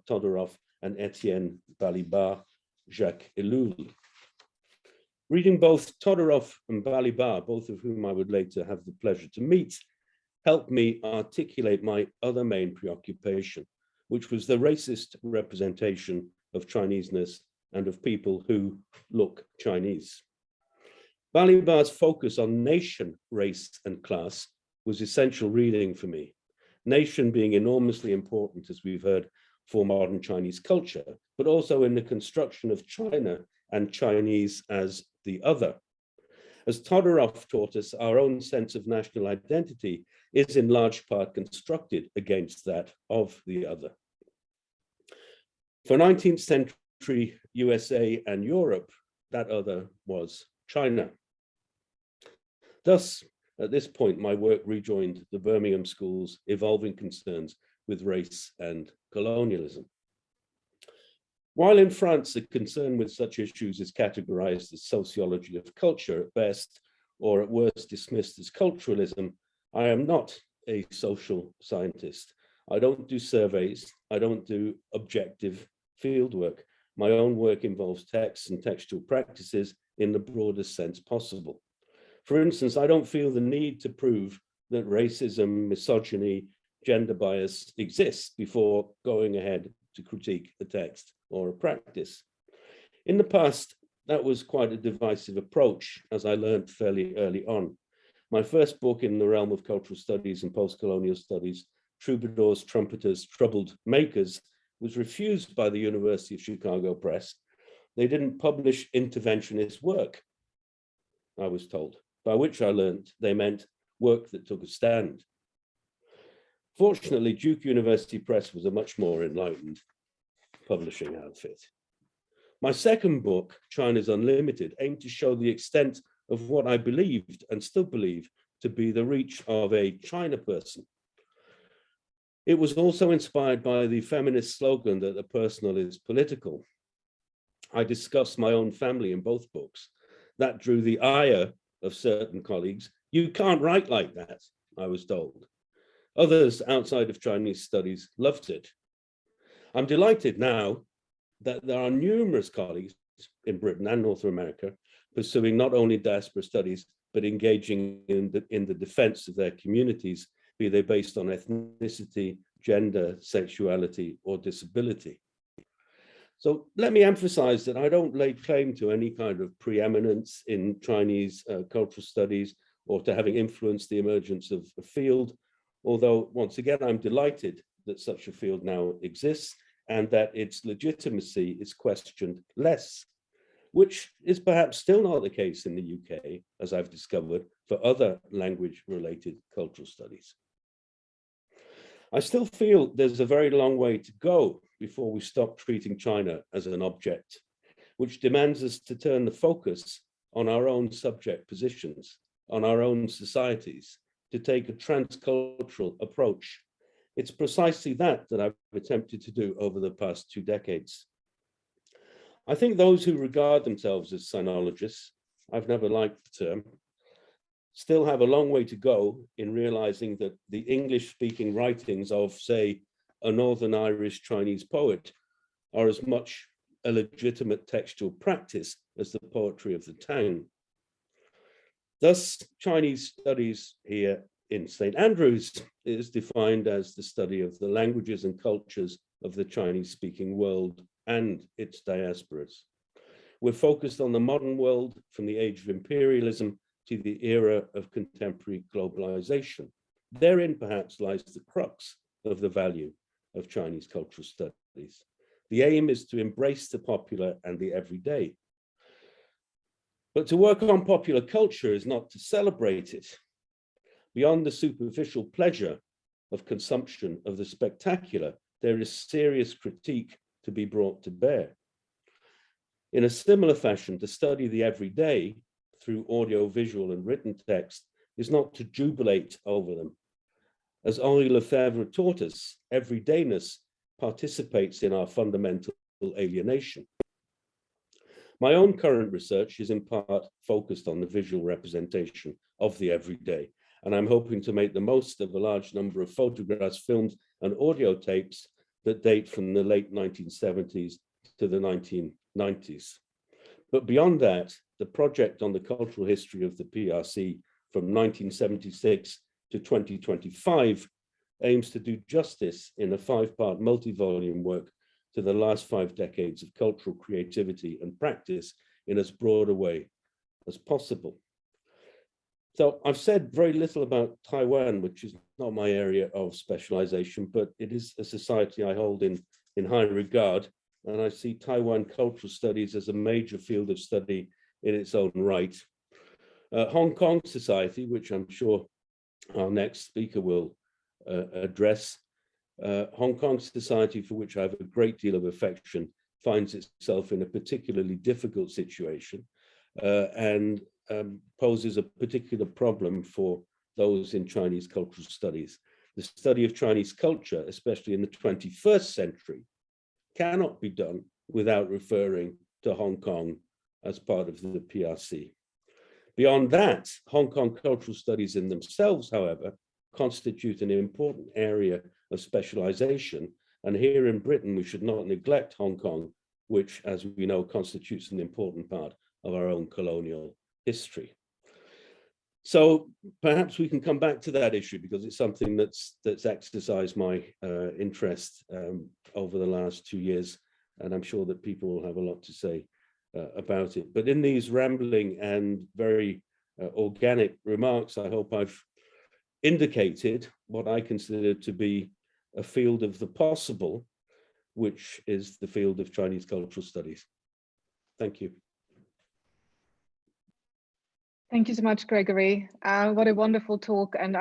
Todorov, and Etienne Balibar, Jacques Ellul. Reading both Todorov and Balibar, both of whom I would later have the pleasure to meet, helped me articulate my other main preoccupation, which was the racist representation of Chineseness and of people who look Chinese. Balibar's focus on nation, race, and class was essential reading for me. Nation being enormously important, as we've heard, for modern Chinese culture, but also in the construction of China and Chinese as the other. As Todorov taught us, our own sense of national identity is in large part constructed against that of the other. For 19th century USA and Europe, that other was China. Thus, at this point, my work rejoined the Birmingham School's evolving concerns with race and colonialism. While in France, a concern with such issues is categorized as sociology of culture at best, or at worst dismissed as culturalism, I am not a social scientist. I don't do surveys. I don't do objective fieldwork. My own work involves texts and textual practices in the broadest sense possible. For instance, I don't feel the need to prove that racism, misogyny, gender bias exists before going ahead to critique a text or a practice. In the past, that was quite a divisive approach, as I learned fairly early on. My first book in the realm of cultural studies and post-colonial studies, Troubadours, Trumpeters, Troubled Makers, was refused by the University of Chicago Press. They didn't publish interventionist work, I was told, by which I learned they meant work that took a stand. Fortunately, Duke University Press was a much more enlightened publishing outfit. My second book, China's Unlimited, aimed to show the extent of what I believed and still believe to be the reach of a China person. It was also inspired by the feminist slogan that the personal is political. I discussed my own family in both books. That drew the ire of certain colleagues. You can't write like that, I was told. Others outside of Chinese studies loved it. I'm delighted now that there are numerous colleagues in Britain and North America pursuing not only diaspora studies, but engaging in the defense of their communities, be they based on ethnicity, gender, sexuality, or disability. So let me emphasize that I don't lay claim to any kind of preeminence in Chinese cultural studies or to having influenced the emergence of a field, although once again, I'm delighted that such a field now exists and that its legitimacy is questioned less, which is perhaps still not the case in the UK, as I've discovered, for other language-related cultural studies. I still feel there's a very long way to go before we stop treating China as an object, which demands us to turn the focus on our own subject positions, on our own societies, to take a transcultural approach. It's precisely that I've attempted to do over the past 2 decades. I think those who regard themselves as sinologists, I've never liked the term, still have a long way to go in realizing that the English-speaking writings of, say, a Northern Irish Chinese poet are as much a legitimate textual practice as the poetry of the town. Thus, Chinese studies here in St. Andrews is defined as the study of the languages and cultures of the Chinese-speaking world and its diasporas. We're focused on the modern world from the age of imperialism to the era of contemporary globalization. Therein perhaps lies the crux of the value of Chinese cultural studies. The aim is to embrace the popular and the everyday. But to work on popular culture is not to celebrate it. Beyond the superficial pleasure of consumption of the spectacular, there is serious critique to be brought to bear. In a similar fashion, to study the everyday through audio, visual, and written text is not to jubilate over them. As Henri Lefebvre taught us, everydayness participates in our fundamental alienation. My own current research is in part focused on the visual representation of the everyday, and I'm hoping to make the most of a large number of photographs, films, and audio tapes that date from the late 1970s to the 1990s. But beyond that, the project on the cultural history of the PRC from 1976 to 2025 aims to do justice in a 5-part multi-volume work to the last 5 decades of cultural creativity and practice in as broad a way as possible. So I've said very little about Taiwan, which is not my area of specialization, but it is a society I hold in high regard. And I see Taiwan cultural studies as a major field of study in its own right. Hong Kong society, which I'm sure our next speaker will address, Hong Kong society, for which I have a great deal of affection, finds itself in a particularly difficult situation and poses a particular problem for those in Chinese cultural studies. The study of Chinese culture, especially in the 21st century, cannot be done without referring to Hong Kong as part of the PRC. Beyond that, Hong Kong cultural studies in themselves, however, constitute an important area of specialization. And here in Britain, we should not neglect Hong Kong which, as we know, constitutes an important part of our own colonial history. So perhaps we can come back to that issue, because it's something that's exercised my interest over the last 2 years, and I'm sure that people will have a lot to say about it. But in these rambling and very organic remarks, I hope I've indicated what I consider to be a field of the possible, which is the field of Chinese cultural studies. Thank you. Thank you so much, Gregory. What a wonderful talk, and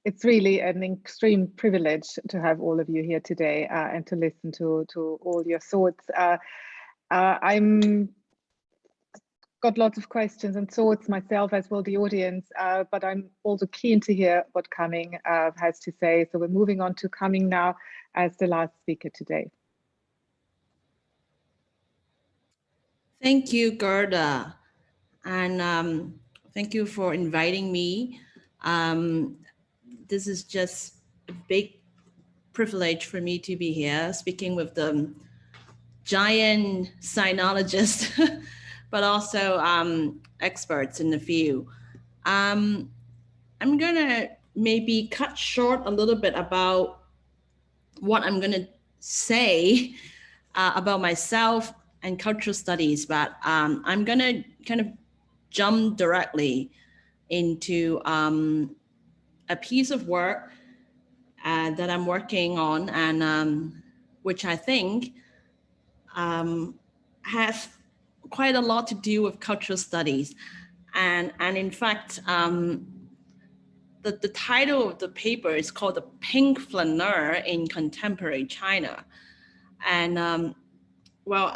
it's really an extreme privilege to have all of you here today and to listen to all your thoughts. I'm got lots of questions and thoughts myself, as will the audience, but I'm also keen to hear what Cumming has to say. So we're moving on to Cumming now as the last speaker today. Thank you, Gerda. And thank you for inviting me. This is just a big privilege for me to be here speaking with the giant sinologists, but also experts in the field. I'm gonna maybe cut short a little bit about what I'm gonna say about myself and cultural studies, but I'm gonna kind of jump directly into a piece of work that I'm working on, and which I think has quite a lot to do with cultural studies. And in fact, the title of the paper is called "The Pink Flaneur in Contemporary China." And well,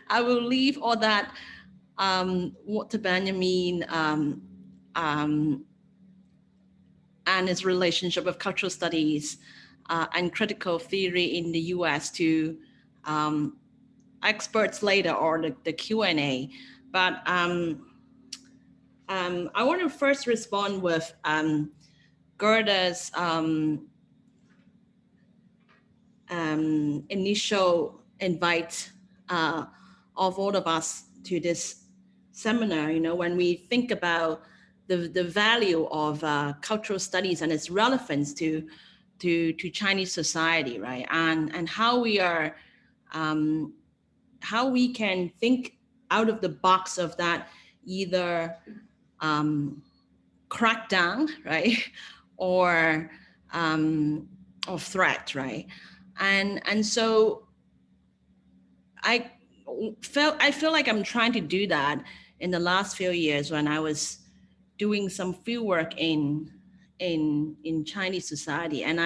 I will leave all that Walter Benjamin and his relationship with cultural studies and critical theory in the US to experts later, or the Q&A. But I want to first respond with Gerda's initial invite of all of us to this seminar. You know, when we think about the value of cultural studies and its relevance to Chinese society, right? And how we are, how we can think out of the box of that, either crack down, right? Or threat, right? And so I feel like I'm trying to do that in the last few years when I was doing some field work in Chinese society, and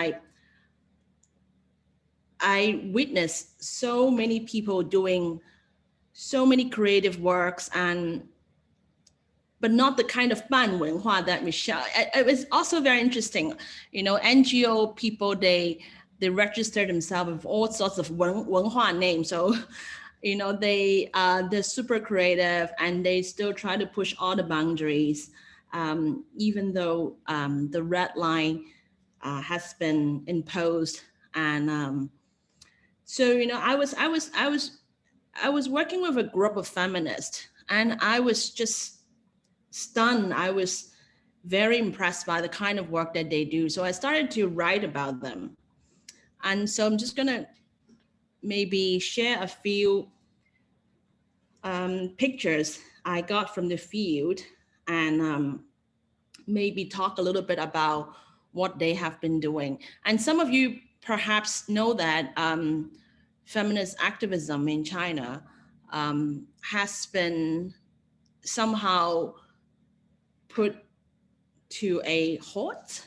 I witnessed so many people doing so many creative works, but not the kind of ban wenhua that Michelle. It was also very interesting, you know, NGO people, they register themselves with all sorts of wenhua names. So, you know, they're super creative, and they still try to push all the boundaries, even though the red line has been imposed. And so, you know, I was working with a group of feminists, and I was just stunned. I was very impressed by the kind of work that they do. So I started to write about them. And so I'm just gonna maybe share a few pictures I got from the field, and maybe talk a little bit about what they have been doing. And some of you perhaps know that feminist activism in China has been somehow put to a halt.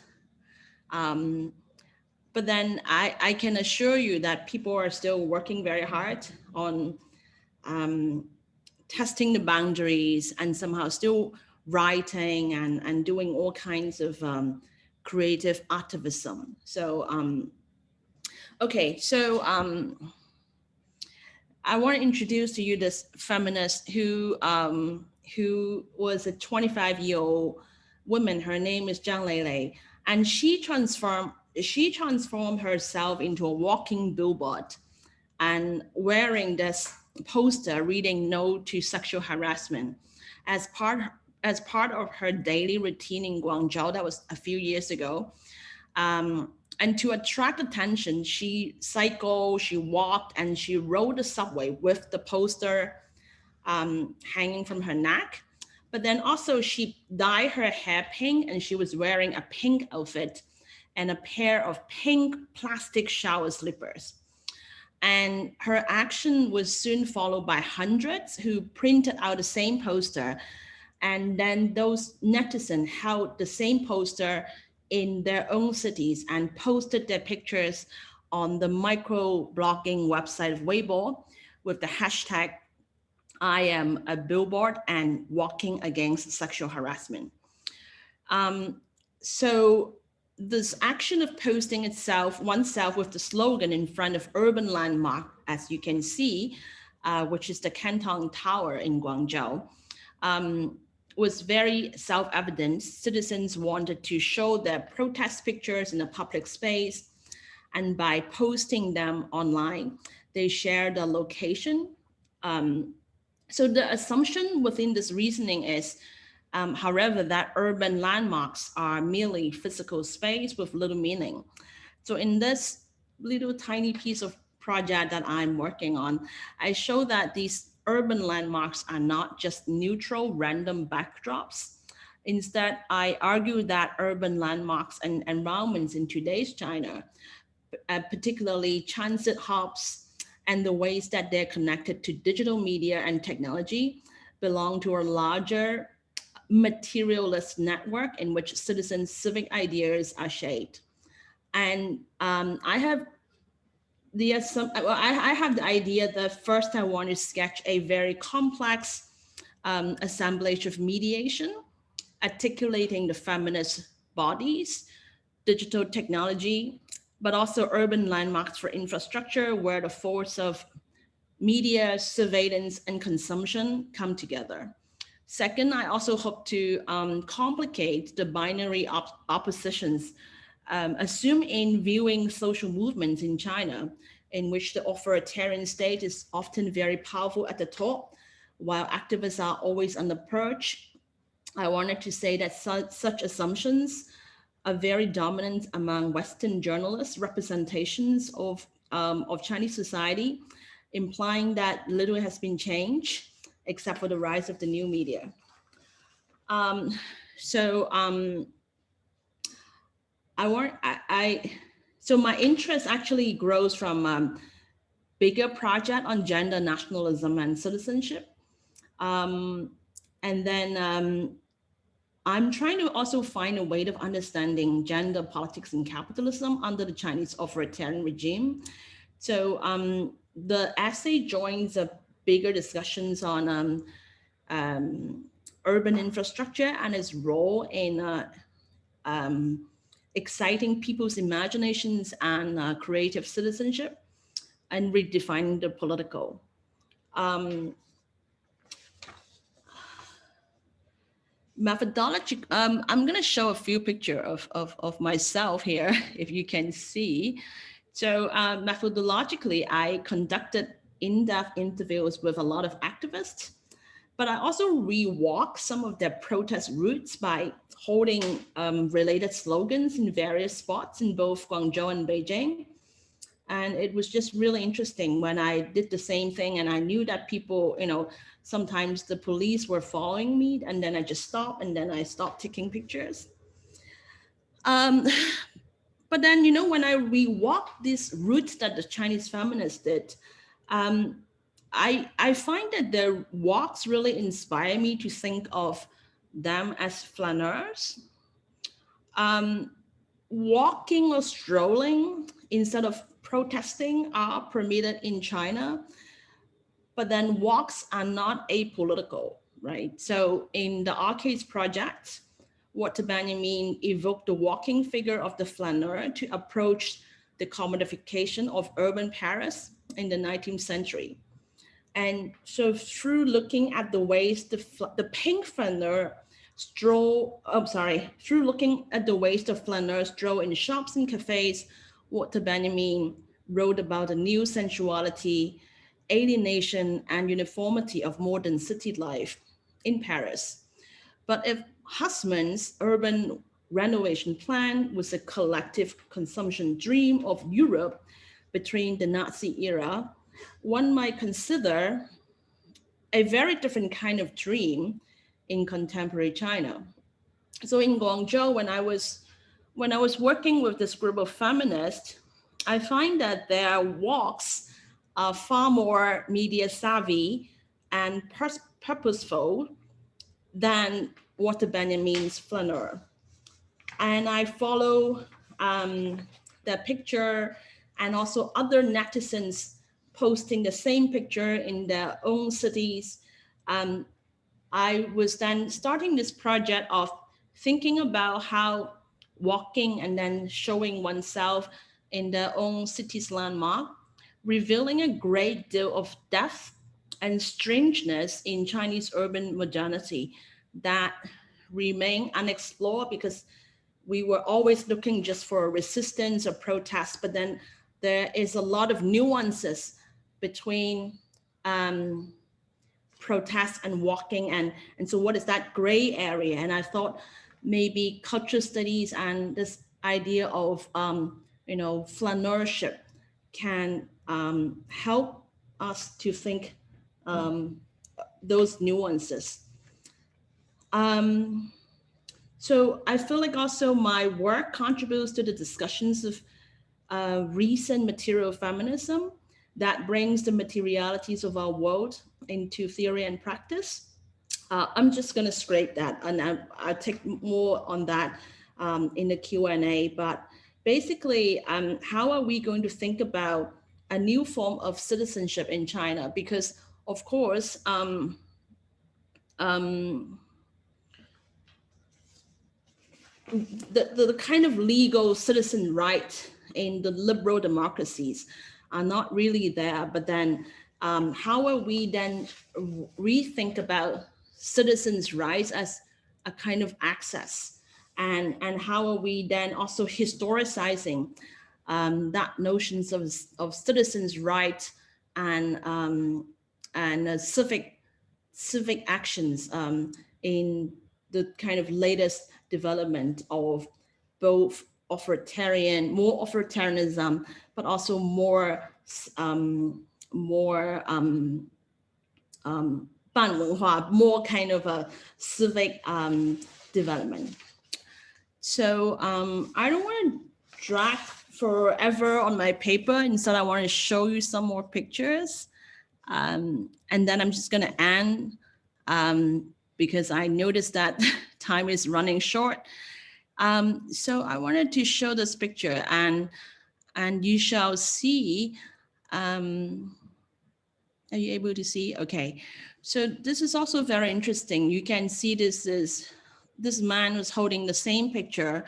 But then I can assure you that people are still working very hard on testing the boundaries, and somehow still writing and doing all kinds of creative activism. So, okay, so I want to introduce to you this feminist who was a 25-year-old woman. Her name is Zhang Leilei, and she transformed herself into a walking billboard and wearing this poster reading "No to Sexual Harassment" as part of her daily routine in Guangzhou. That was a few years ago. And to attract attention, she cycled, she walked, and she rode the subway with the poster hanging from her neck. But then also she dyed her hair pink, and she was wearing a pink outfit and a pair of pink plastic shower slippers. And her action was soon followed by hundreds who printed out the same poster. And then those netizens held the same poster in their own cities and posted their pictures on the micro-blogging website of Weibo with the hashtag "I am a billboard" and "walking against sexual harassment." So this action of posting oneself with the slogan in front of urban landmark, as you can see, which is the Canton Tower in Guangzhou, was very self-evident. Citizens wanted to show their protest pictures in a public space, and by posting them online, they shared the location. So the assumption within this reasoning is, however, that urban landmarks are merely physical space with little meaning. So in this little tiny piece of project that I'm working on, I show that these urban landmarks are not just neutral random backdrops. Instead, I argue that urban landmarks and environments in today's China, particularly transit hubs and the ways that they're connected to digital media and technology, belong to a larger materialist network in which citizens' civic ideas are shaped. And I have the idea that first I want to sketch a very complex assemblage of mediation, articulating the feminist bodies, digital technology, but also urban landmarks for infrastructure, where the force of media, surveillance, and consumption come together. Second, I also hope to complicate the binary oppositions assumed in viewing social movements in China, in which the authoritarian state is often very powerful at the top, while activists are always on the perch. I wanted to say that such assumptions are very dominant among Western journalists' representations of Chinese society, implying that little has been changed except for the rise of the new media. So my interest actually grows from bigger project on gender, nationalism, and citizenship. And then I'm trying to also find a way of understanding gender, politics, and capitalism under the Chinese authoritarian regime. So the essay joins a bigger discussions on urban infrastructure and its role in exciting people's imaginations and creative citizenship and redefining the political. Methodology, I'm going to show a few pictures of myself here, if you can see. So methodologically, I conducted in-depth interviews with a lot of activists, but I also rewalked some of their protest routes by holding related slogans in various spots in both Guangzhou and Beijing. And it was just really interesting when I did the same thing, and I knew that people, sometimes the police were following me, and then I just stopped, and then I stopped taking pictures. But then, when I rewalked these routes that the Chinese feminists did, I find that their walks really inspire me to think of them as flaneurs. Walking or strolling instead of protesting are permitted in China, but then walks are not apolitical, right? So in the Arcades project, Walter Benjamin evoked the walking figure of the flaneur to approach the commodification of urban Paris in the 19th century. And so through looking at the ways the pink flaneur through looking at the ways the flaneurs stroll in shops and cafes, Walter Benjamin wrote about the new sensuality, alienation, and uniformity of modern city life in Paris. But if Haussmann's urban renovation plan was a collective consumption dream of Europe between the Nazi era, one might consider a very different kind of dream in contemporary China. So in Guangzhou, when I was working with this group of feminists, I find that their walks are far more media savvy and purposeful than Walter Benjamin's flaneur. And I follow the picture and also other netizens posting the same picture in their own cities. I was then starting this project of thinking about how walking and then showing oneself in their own city's landmark, revealing a great deal of depth and strangeness in Chinese urban modernity that remain unexplored because we were always looking just for resistance or protest, but then there is a lot of nuances between protest and walking, and so what is that gray area? And I thought maybe cultural studies and this idea of flaneurship can help us to think those nuances. So I feel like also my work contributes to the discussions of recent material feminism that brings the materialities of our world into theory and practice. I'm just going to scrape that, and I'll take more on that in the Q&A. But basically, how are we going to think about a new form of citizenship in China? Because, of course, the kind of legal citizen right in the liberal democracies are not really there. But then how are we then rethink about citizens' rights as a kind of access? And how are we then also historicizing that notions of citizens' rights and civic actions in the kind of latest development of both more authoritarianism, but also more kind of a civic development. So I don't want to drag forever on my paper. Instead, I want to show you some more pictures. And then I'm just going to end because I noticed that time is running short. So I wanted to show this picture, and you shall see. Are you able to see? Okay. So this is also very interesting. You can see this man was holding the same picture,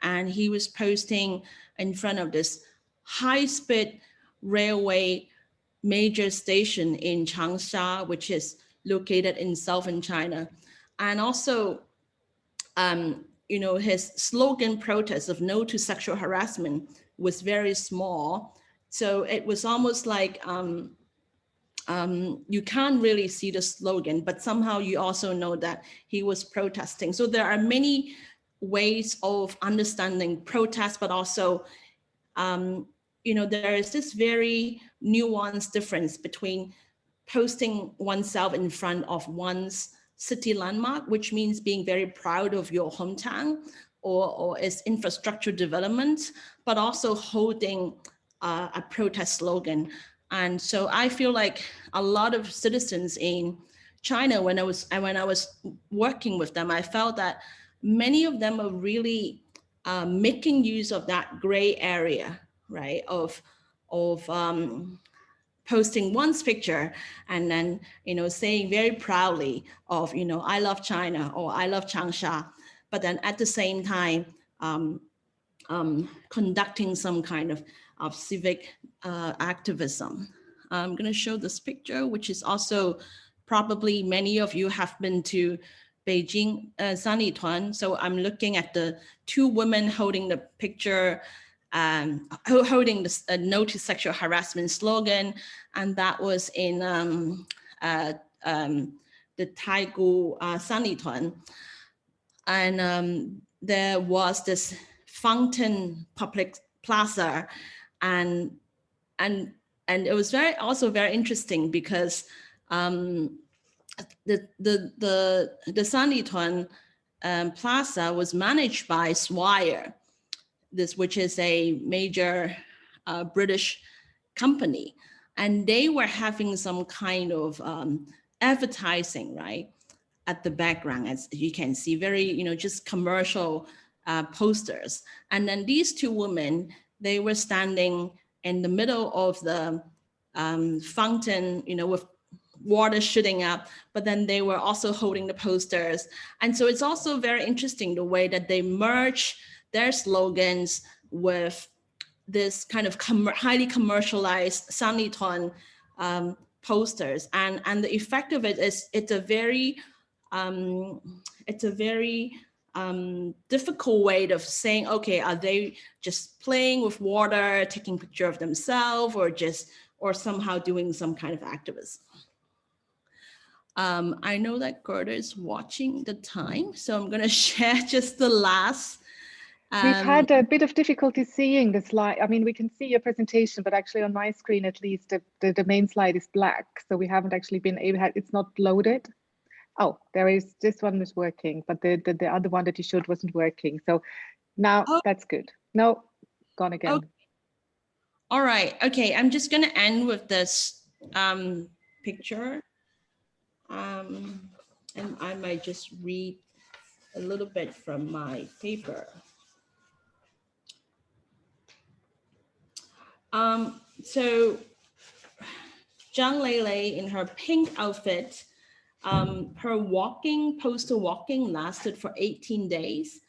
and he was posting in front of this high-speed railway major station in Changsha, which is located in southern China. And also, his slogan protest of no to sexual harassment was very small. So it was almost like you can't really see the slogan, but somehow you also know that he was protesting. So there are many ways of understanding protest, but also, there is this very nuanced difference between posting oneself in front of one's city landmark, which means being very proud of your hometown or its infrastructure development, but also holding a protest slogan. And so I feel like a lot of citizens in China, when I was working with them, I felt that many of them are really making use of that gray area, right? Of posting one's picture and then, saying very proudly of, I love China or I love Changsha, but then at the same time, conducting some kind of civic activism. I'm going to show this picture, which is also probably many of you have been to Beijing, Sanlituan. So I'm looking at the two women holding the picture holding this no to sexual harassment slogan, and that was in the Taegu Sanlitun. And there was this fountain public plaza, and it was also very interesting because the Sanlitun plaza was managed by Swire, which is a major British company, and they were having some kind of advertising, right, at the background, as you can see, very, just commercial posters. And then these two women, they were standing in the middle of the fountain, with water shooting up, but then they were also holding the posters. And so it's also very interesting the way that they merge their slogans with this kind of highly commercialized Sanlitun posters. And the effect of it is it's a very difficult way of saying, okay, are they just playing with water, taking picture of themselves, or somehow doing some kind of activism? I know that Gerda is watching the time, so I'm going to share just the last. We've had a bit of difficulty seeing the slide. I mean, we can see your presentation, but actually on my screen, at least, the main slide is black. So we haven't actually been able, it's not loaded. Oh, there is, this one is working, but the other one that you showed wasn't working. So now that's good. No, gone again. Okay. All right. Okay, I'm just going to end with this picture. And I might just read a little bit from my paper. So Zhang Lei in her pink outfit, her postal walking lasted for 18 days.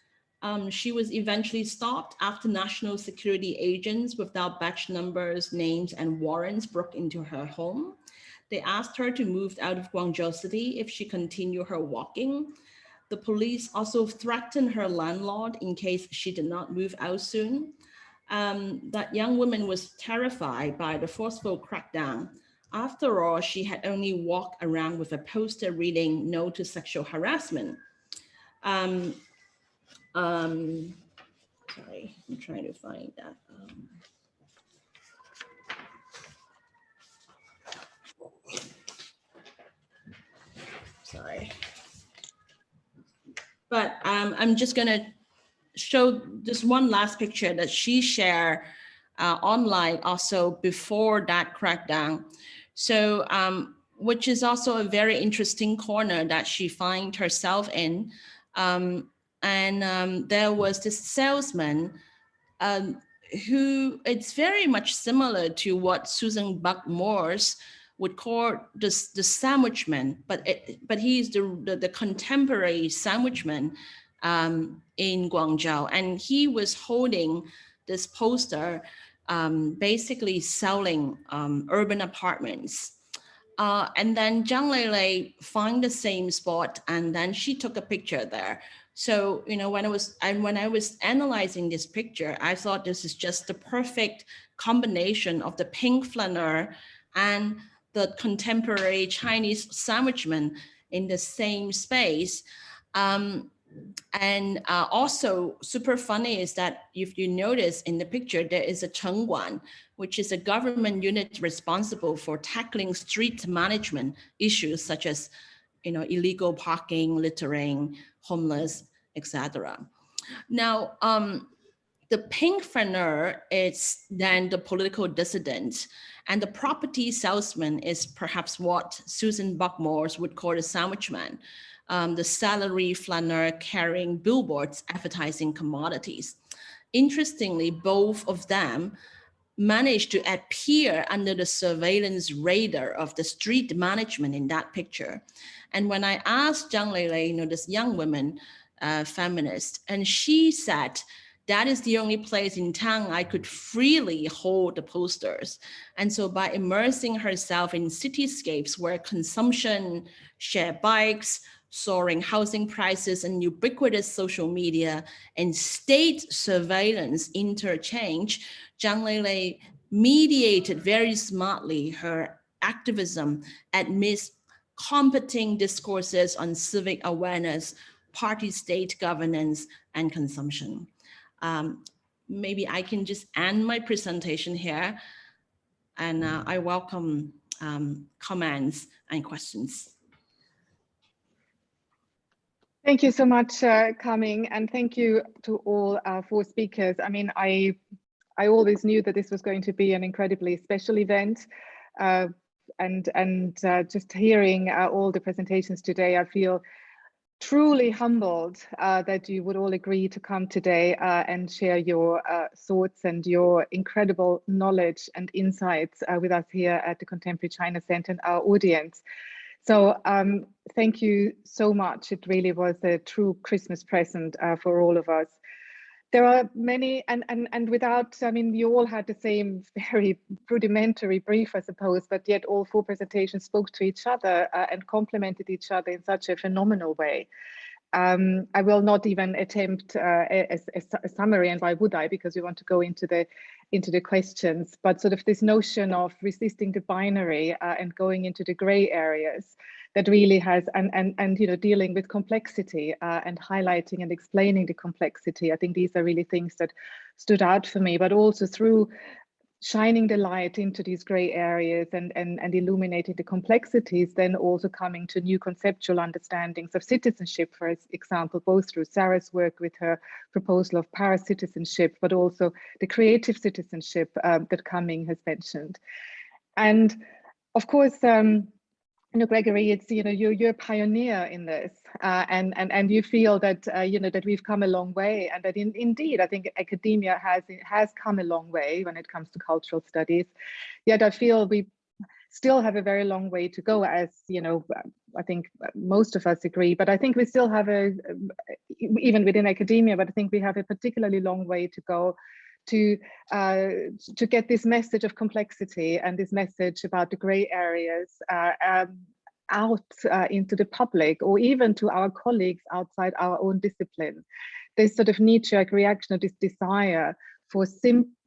She was eventually stopped after national security agents without badge numbers, names, and warrants broke into her home. They asked her to move out of Guangzhou City if she continued her walking. The police also threatened her landlord in case she did not move out soon. That young woman was terrified by the forceful crackdown. After all, she had only walked around with a poster reading "No to Sexual Harassment." Sorry, I'm trying to find that. Sorry. But I'm just going to show this one last picture that she shared online also before that crackdown. So, which is also a very interesting corner that she finds herself in. There was this salesman who, it's very much similar to what Susan Buck-Morss would call the sandwichman, but he's the contemporary sandwichman in Guangzhou, and he was holding this poster, basically selling urban apartments. And then Zhang Lei found the same spot, and then she took a picture there. So, when I was analyzing this picture, I thought this is just the perfect combination of the pink flaneur and the contemporary Chinese sandwichman in the same space. Also super funny is that if you notice in the picture, there is a Chengguan, which is a government unit responsible for tackling street management issues such as, illegal parking, littering, homeless, etc. Now, the pink flaneur is then the political dissident, and the property salesman is perhaps what Susan Buck-Morss would call the sandwichman. The salary flaneur carrying billboards advertising commodities. Interestingly, both of them managed to appear under the surveillance radar of the street management in that picture. And when I asked Zhang Lei, this young woman, feminist, and she said, that is the only place in town I could freely hold the posters. And so by immersing herself in cityscapes where consumption, shared bikes, soaring housing prices and ubiquitous social media and state surveillance interchange, Zhang Leilei mediated very smartly her activism amidst competing discourses on civic awareness, party-state governance, and consumption. Maybe I can just end my presentation here, and I welcome comments and questions. Thank you so much, Kaming, and thank you to all four speakers. I mean, I always knew that this was going to be an incredibly special event, and just hearing all the presentations today, I feel truly humbled that you would all agree to come today and share your thoughts and your incredible knowledge and insights with us here at the Contemporary China Center and our audience. So thank you so much. It really was a true Christmas present for all of us. There are many, and without, I mean, you all had the same very rudimentary brief, I suppose, but yet all four presentations spoke to each other and complemented each other in such a phenomenal way. I will not even attempt a summary, and why would I? Because we want to go into the questions, but sort of this notion of resisting the binary and going into the gray areas that really has, and you know, dealing with complexity and highlighting and explaining the complexity. I think these are really things that stood out for me, but also through shining the light into these gray areas and illuminating the complexities, then also coming to new conceptual understandings of citizenship, for example, both through Sarah's work with her proposal of para-citizenship, but also the creative citizenship that Kaming has mentioned. And of course, you know, Gregory, it's, you know, you're a pioneer in this, and you feel that you know, that we've come a long way, and that indeed I think academia has come a long way when it comes to cultural studies. Yet I feel we still have a very long way to go, as you know, I think most of us agree. But I think we still have even within academia, but I think we have a particularly long way to go to get this message of complexity and this message about the gray areas out into the public, or even to our colleagues outside our own discipline. This sort of knee-jerk reaction, of this desire for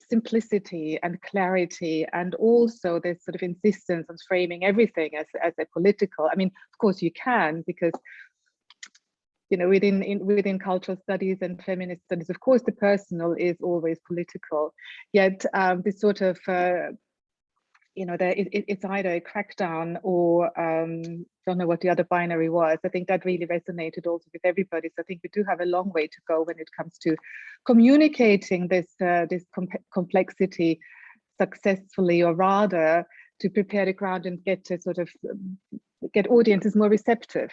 simplicity and clarity, and also this sort of insistence on framing everything as a political. I mean, of course you can, because you know, within cultural studies and feminist studies, of course, the personal is always political. Yet this sort of, you know, it's either a crackdown or don't know what the other binary was. I think that really resonated also with everybody. So I think we do have a long way to go when it comes to communicating this complexity successfully, or rather to prepare the ground and get to sort of get audiences more receptive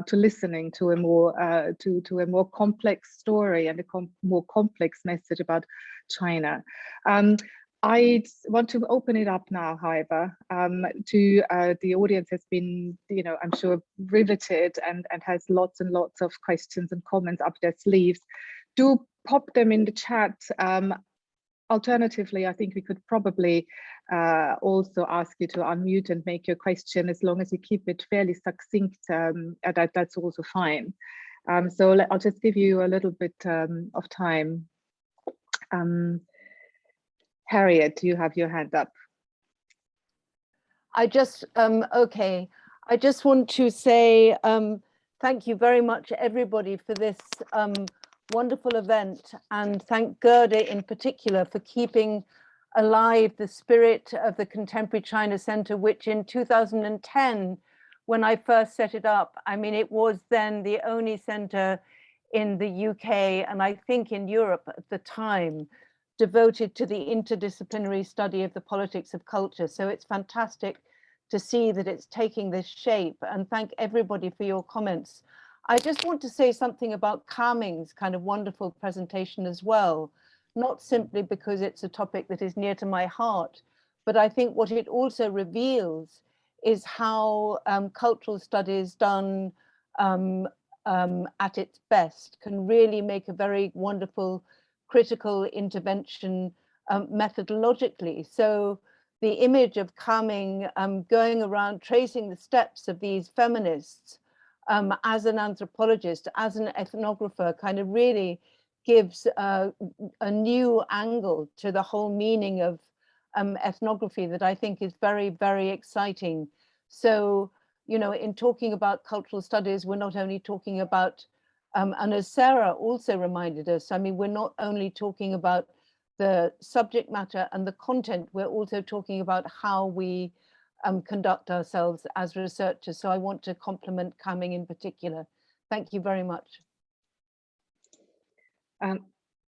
to listening to a more complex story and a more complex message about China. I want to open it up now, however, to the audience has been, you know, I'm sure riveted and has lots and lots of questions and comments up their sleeves. Do pop them in the chat. Alternatively, I think we could probably also ask you to unmute and make your question, as long as you keep it fairly succinct. That's also fine. So I'll just give you a little bit of time. Harriet, you have your hand up. I just, okay. I just want to say thank you very much, everybody, for this wonderful event, and thank Gerda in particular for keeping alive the spirit of the Contemporary China Center, which in 2010, when I first set it up, I mean, it was then the only center in the UK, and I think in Europe at the time, devoted to the interdisciplinary study of the politics of culture. So it's fantastic to see that it's taking this shape, and thank everybody for your comments. I just want to say something about Kaming's kind of wonderful presentation as well, not simply because it's a topic that is near to my heart, but I think what it also reveals is how cultural studies done at its best can really make a very wonderful critical intervention methodologically. So the image of Kaming going around tracing the steps of these feminists as an anthropologist, as an ethnographer, kind of really gives a new angle to the whole meaning of ethnography that I think is very, very exciting. So, you know, in talking about cultural studies, we're not only talking about, and as Sarah also reminded us, I mean, we're not only talking about the subject matter and the content, we're also talking about how we conduct ourselves as researchers. So I want to compliment Kaming in particular. Thank you very much.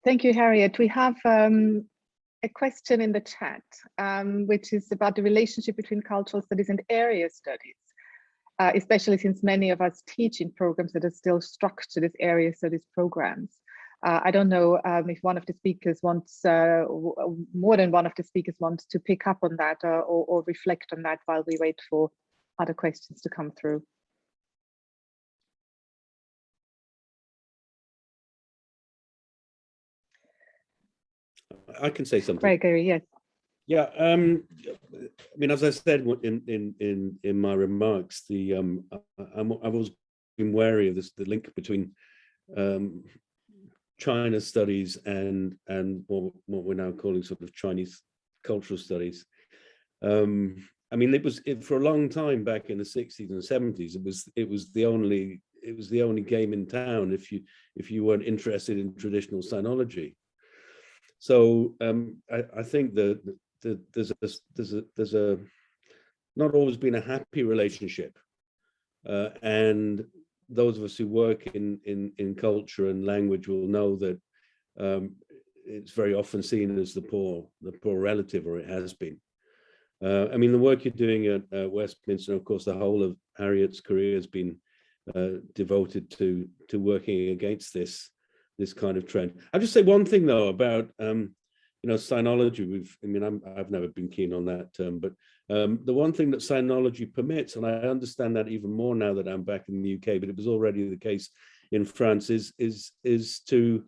Thank you, Harriet. We have a question in the chat, which is about the relationship between cultural studies and area studies, especially since many of us teach in programs that are still structured as area studies programs. I don't know if one of the speakers wants, more than one of the speakers wants to pick up on that or reflect on that while we wait for other questions to come through. I can say something. Gregory, yes. Yeah, I mean, as I said in my remarks, I've always been wary of this, the link between China studies and what we're now calling sort of Chinese cultural studies. I mean, for a long time back in the 60s and 70s, it was the only game in town if you weren't interested in traditional sinology. So I think that there's not always been a happy relationship, and those of us who work in culture and language will know that it's very often seen as the poor relative, or it has been. I mean, the work you're doing at Westminster, of course, the whole of Harriet's career has been devoted to working against this kind of trend. I'll just say one thing though about sinology. I've never been keen on that term, but the one thing that sinology permits, and I understand that even more now that I'm back in the UK, but it was already the case in France, is to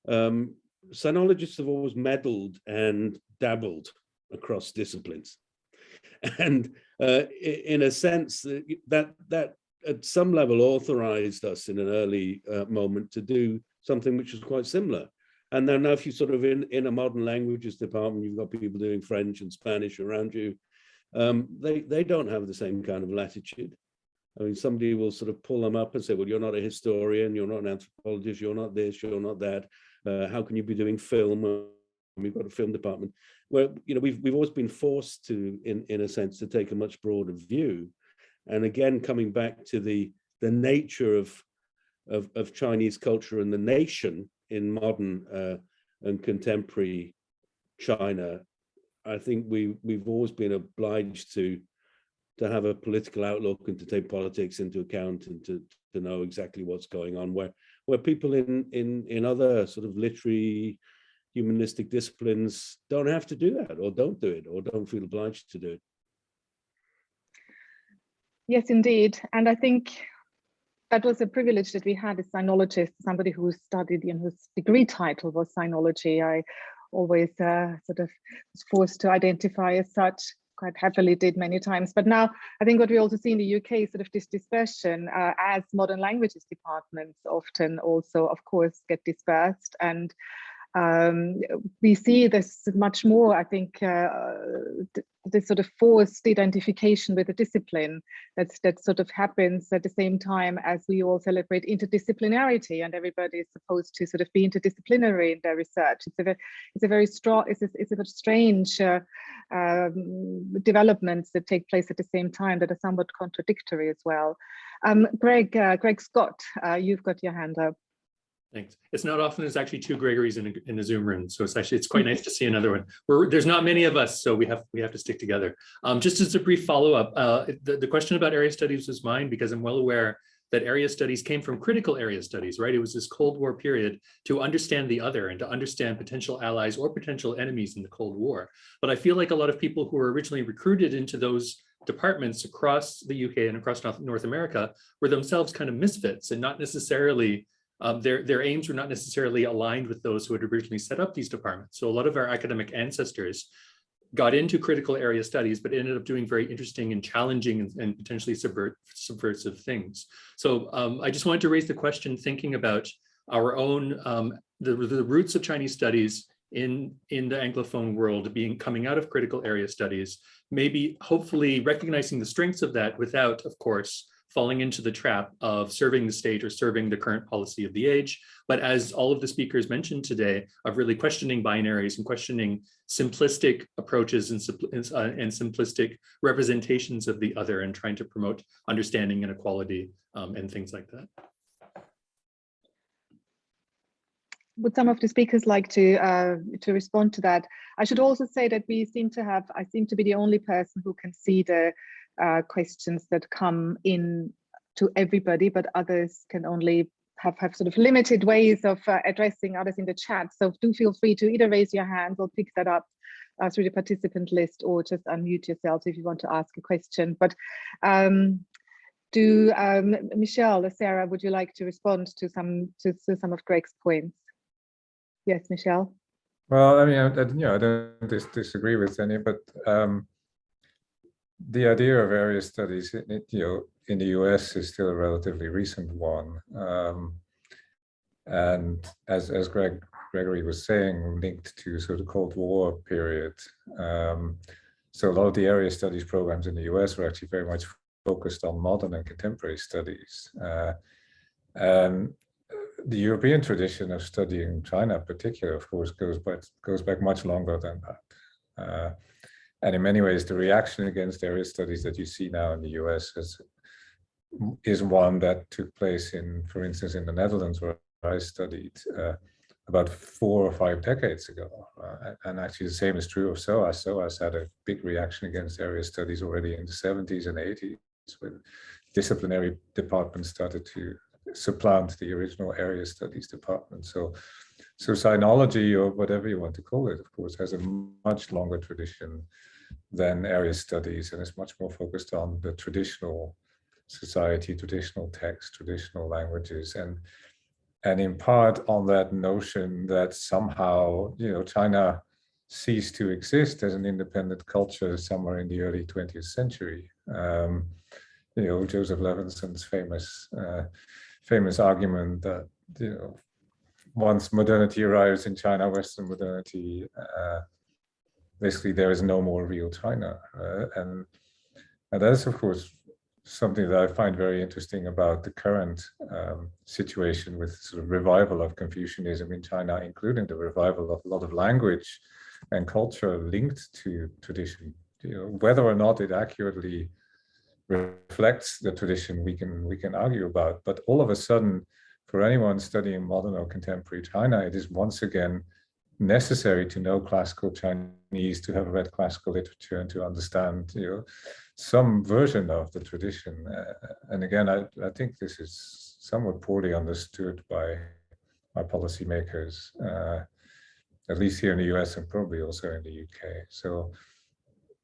sinologists have always meddled and dabbled across disciplines, and in a sense that at some level authorized us in an early moment to do something which is quite similar. And then now if you sort of in a modern languages department, you've got people doing French and Spanish around you, they don't have the same kind of latitude. I mean, somebody will sort of pull them up and say, well, you're not a historian, you're not an anthropologist, you're not this, you're not that. How can you be doing film? We've got a film department where, we've always been forced to, in a sense, to take a much broader view. And again, coming back to the nature of Chinese culture and the nation in modern and contemporary China, I think we've always been obliged to have a political outlook and to take politics into account and to know exactly what's going on, where people in other sort of literary humanistic disciplines don't have to do that, or don't do it, or don't feel obliged to do it. Yes, indeed. And I think that was a privilege that we had as sinologists, somebody who studied, whose degree title was sinology. I always sort of was forced to identify as such, quite happily did many times. But now I think what we also see in the UK is sort of this dispersion as modern languages departments often also, of course, get dispersed. And we see this much more, I think, this sort of forced identification with a discipline that sort of happens at the same time as we all celebrate interdisciplinarity, and everybody is supposed to sort of be interdisciplinary in their research. It's a very strong, it's a bit strange developments that take place at the same time that are somewhat contradictory as well. Greg Scott, you've got your hand up. Thanks. It's not often there's actually two Gregorys in a Zoom room, so it's quite nice to see another one. There's not many of us, so we have to stick together. Just as a brief follow-up, the question about area studies was mine because I'm well aware that area studies came from critical area studies, right? It was this Cold War period to understand the other and to understand potential allies or potential enemies in the Cold War. But I feel like a lot of people who were originally recruited into those departments across the UK and across North America were themselves kind of misfits and not necessarily their aims were not necessarily aligned with those who had originally set up these departments. So a lot of our academic ancestors got into critical area studies, but ended up doing very interesting and challenging and potentially subversive things. So I just wanted to raise the question, thinking about our own, the roots of Chinese studies in the Anglophone world coming out of critical area studies, maybe hopefully recognizing the strengths of that without, of course, falling into the trap of serving the state or serving the current policy of the age. But as all of the speakers mentioned today, of really questioning binaries and questioning simplistic approaches and simplistic representations of the other, and trying to promote understanding and equality and things like that. Would some of the speakers like to respond to that? I should also say that I seem to be the only person who can see the questions that come in to everybody, but others can only have sort of limited ways of addressing others in the chat. So do feel free to either raise your hand or pick that up through the participant list, or just unmute yourself if you want to ask a question. But Michelle or Sarah, would you like to respond to some of Greg's points? Yes, Michelle. Well, I mean, I don't disagree with any, but the idea of area studies, in the US is still a relatively recent one, and as Gregory was saying, linked to sort of Cold War period. So a lot of the area studies programs in the US were actually very much focused on modern and contemporary studies. The European tradition of studying China in particular, of course, goes back much longer than that. And in many ways, the reaction against area studies that you see now in the US is one that took place for instance, in the Netherlands, where I studied about 4 or 5 decades ago. And actually the same is true of SOAS. SOAS had a big reaction against area studies already in the 70s and 80s, when disciplinary departments started to supplant the original area studies department. So sinology, or whatever you want to call it, of course, has a much longer tradition than area studies, and is much more focused on the traditional society, traditional text, traditional languages, and in part on that notion that somehow, China ceased to exist as an independent culture somewhere in the early 20th century. Joseph Levenson's famous argument that, once modernity arrives in China, Western modernity, basically there is no more real China. And that's, of course, something that I find very interesting about the current situation with sort of revival of Confucianism in China, including the revival of a lot of language and culture linked to tradition. Whether or not it accurately reflects the tradition, we can argue about, but all of a sudden, for anyone studying modern or contemporary China, it is once again necessary to know classical Chinese, to have read classical literature, and to understand, some version of the tradition. And again, I think this is somewhat poorly understood by our policymakers, at least here in the US and probably also in the UK. So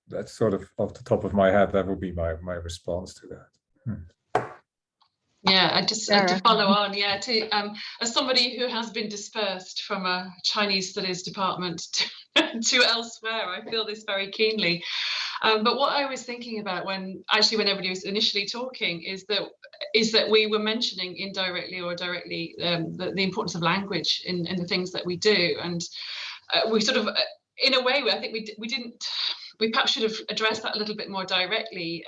that's sort of off the top of my head, that would be my response to that. Yeah, I just to follow on, as somebody who has been dispersed from a Chinese studies department to elsewhere, I feel this very keenly. But what I was thinking about when everybody was initially talking is that we were mentioning indirectly or directly the importance of language in the things that we do, and we sort of, in a way, I think we perhaps should have addressed that a little bit more directly.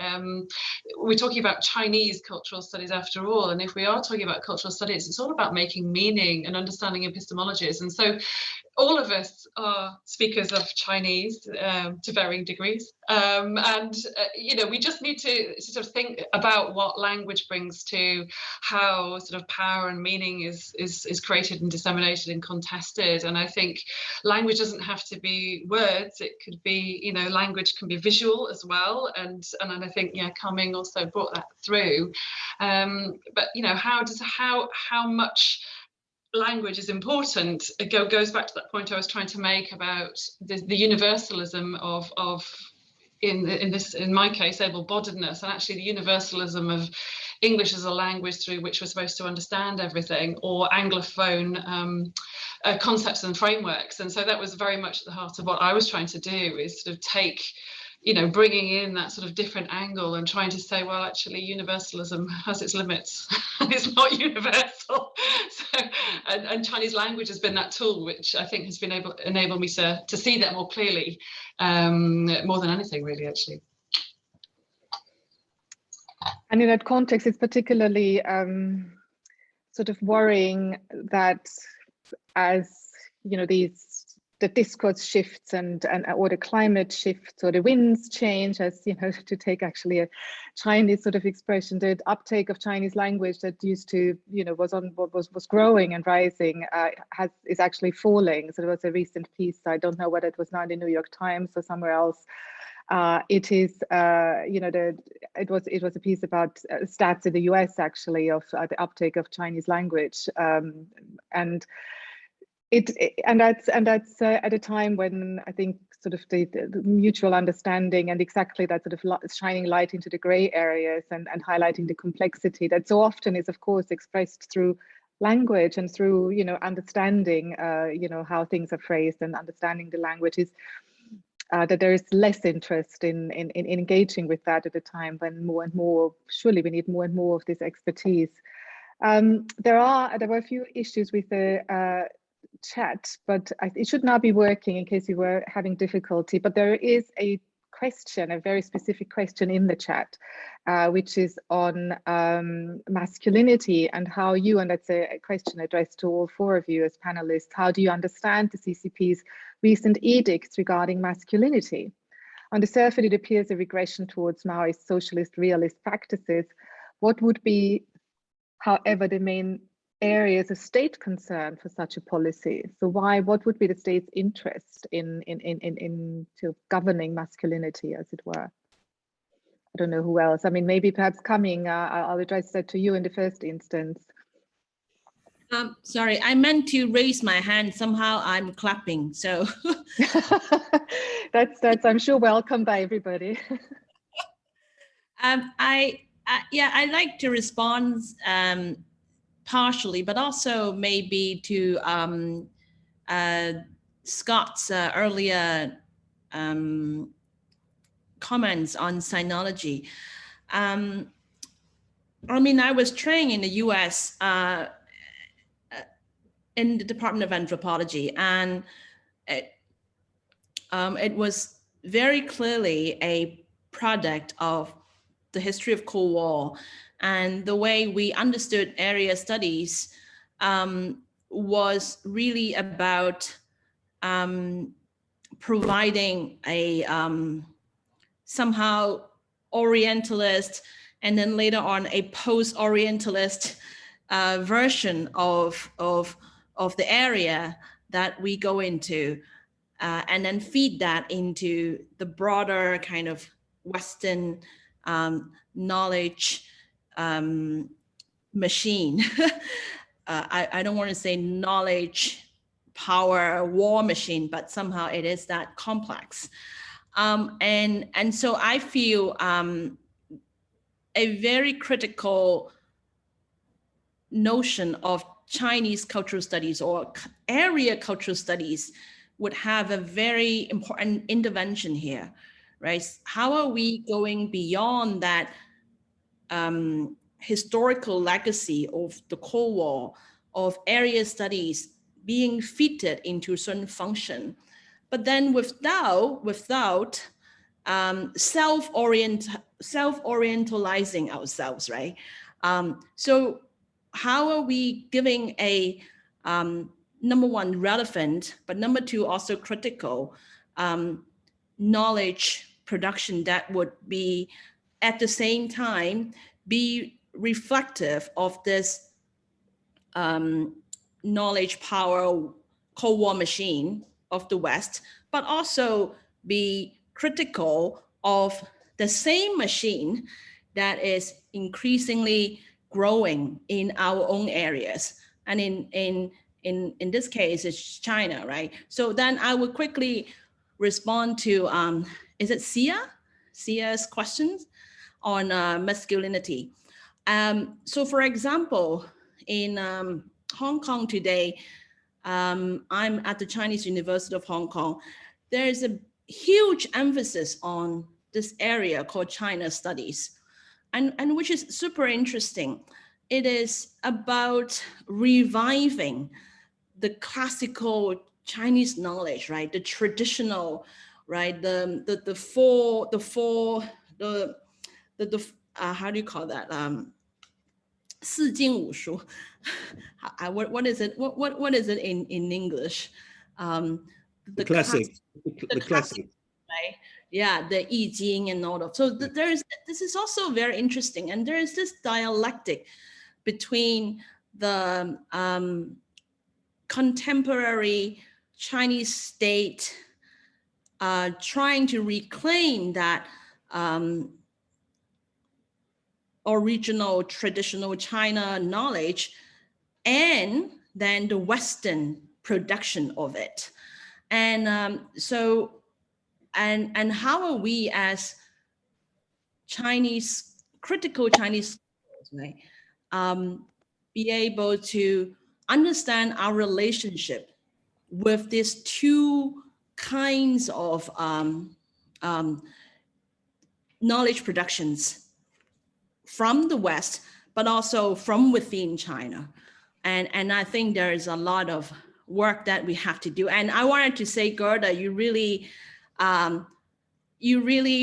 We're talking about Chinese cultural studies after all, and if we are talking about cultural studies, it's all about making meaning and understanding epistemologies. And so all of us are speakers of Chinese to varying degrees, and we just need to sort of think about what language brings to how sort of power and meaning is created and disseminated and contested. And I think language doesn't have to be words; it could be, language can be visual as well. And I think Coming also brought that through. But how much language is important, it goes back to that point I was trying to make about the universalism of in my case, able-bodiedness, and actually the universalism of English as a language through which we're supposed to understand everything, or Anglophone concepts and frameworks. And so that was very much at the heart of what I was trying to do, is sort of take, you know, bringing in that sort of different angle and trying to say, well, actually universalism has its limits and it's not universal. So, and Chinese language has been that tool which I think has been enabled me to see that more clearly, more than anything really, actually. And in that context, it's particularly sort of worrying that as, you know, the discourse shifts and or the climate shifts or the winds change, as, you know, to take actually a Chinese sort of expression, the uptake of Chinese language that used to, you know, was growing and rising is actually falling. So there was a recent piece, I don't know whether it was now in the New York Times or somewhere else. It is, you know, it was a piece about stats in the US actually of the uptake of Chinese language, and that's at a time when I think sort of the mutual understanding and exactly that sort of shining light into the gray areas and highlighting the complexity that so often is of course expressed through language and through, you know, understanding, you know, how things are phrased and understanding the language is. That there is less interest in engaging with that at a time when more and more, surely we need more and more of this expertise. There were a few issues with the chat, but it should now be working in case you were having difficulty. But there is a question, a very specific question in the chat, which is on masculinity and how you, and that's a question addressed to all four of you as panelists, how do you understand the CCP's recent edicts regarding masculinity? On the surface, it appears a regression towards Maoist socialist realist practices. What would be, however, the main areas of state concern for such a policy? So what would be the state's interest in governing masculinity, as it were? I don't know who else. I mean, maybe perhaps coming, I'll address that to you in the first instance. Sorry, I meant to raise my hand. Somehow I'm clapping, so. that's I'm sure welcome by everybody. I'd like to respond partially, but also maybe to Scott's earlier comments on sinology. I mean, I was trained in the US in the Department of Anthropology, and it was very clearly a product of the history of Cold War, and the way we understood area studies was really about providing a somehow Orientalist, and then later on a post-Orientalist version of the area that we go into, and then feed that into the broader kind of Western knowledge machine. I don't want to say knowledge, power, war machine, but somehow it is that complex. And so I feel a very critical notion of Chinese cultural studies or area cultural studies would have a very important intervention here, right? How are we going beyond that historical legacy of the Cold War, of area studies being fitted into a certain function, but then without self-orientalizing ourselves, right? So how are we giving a number one, relevant, but number two, also critical knowledge production that would be at the same time be reflective of this knowledge power Cold War machine of the West, but also be critical of the same machine that is increasingly growing in our own areas. And in this case, it's China, right? So then I would quickly respond to, is it Sia's questions on masculinity? So for example, in Hong Kong today, I'm at the Chinese University of Hong Kong. There is a huge emphasis on this area called China Studies, and which is super interesting. It is about reviving the classical Chinese knowledge, right? The traditional, right? The how do you call that? 四经五书. What is it? What is it in English? The classic, right? Yeah, the I Ching and all of. So this is also very interesting, and there is this dialectic between the contemporary Chinese state trying to reclaim that original traditional China knowledge, and then the Western production of it. And so, and how are we as Chinese, critical Chinese scholars, right, be able to understand our relationship with these two kinds of knowledge productions from the West, but also from within China. And I think there is a lot of work that we have to do. And I wanted to say, Gerda, you really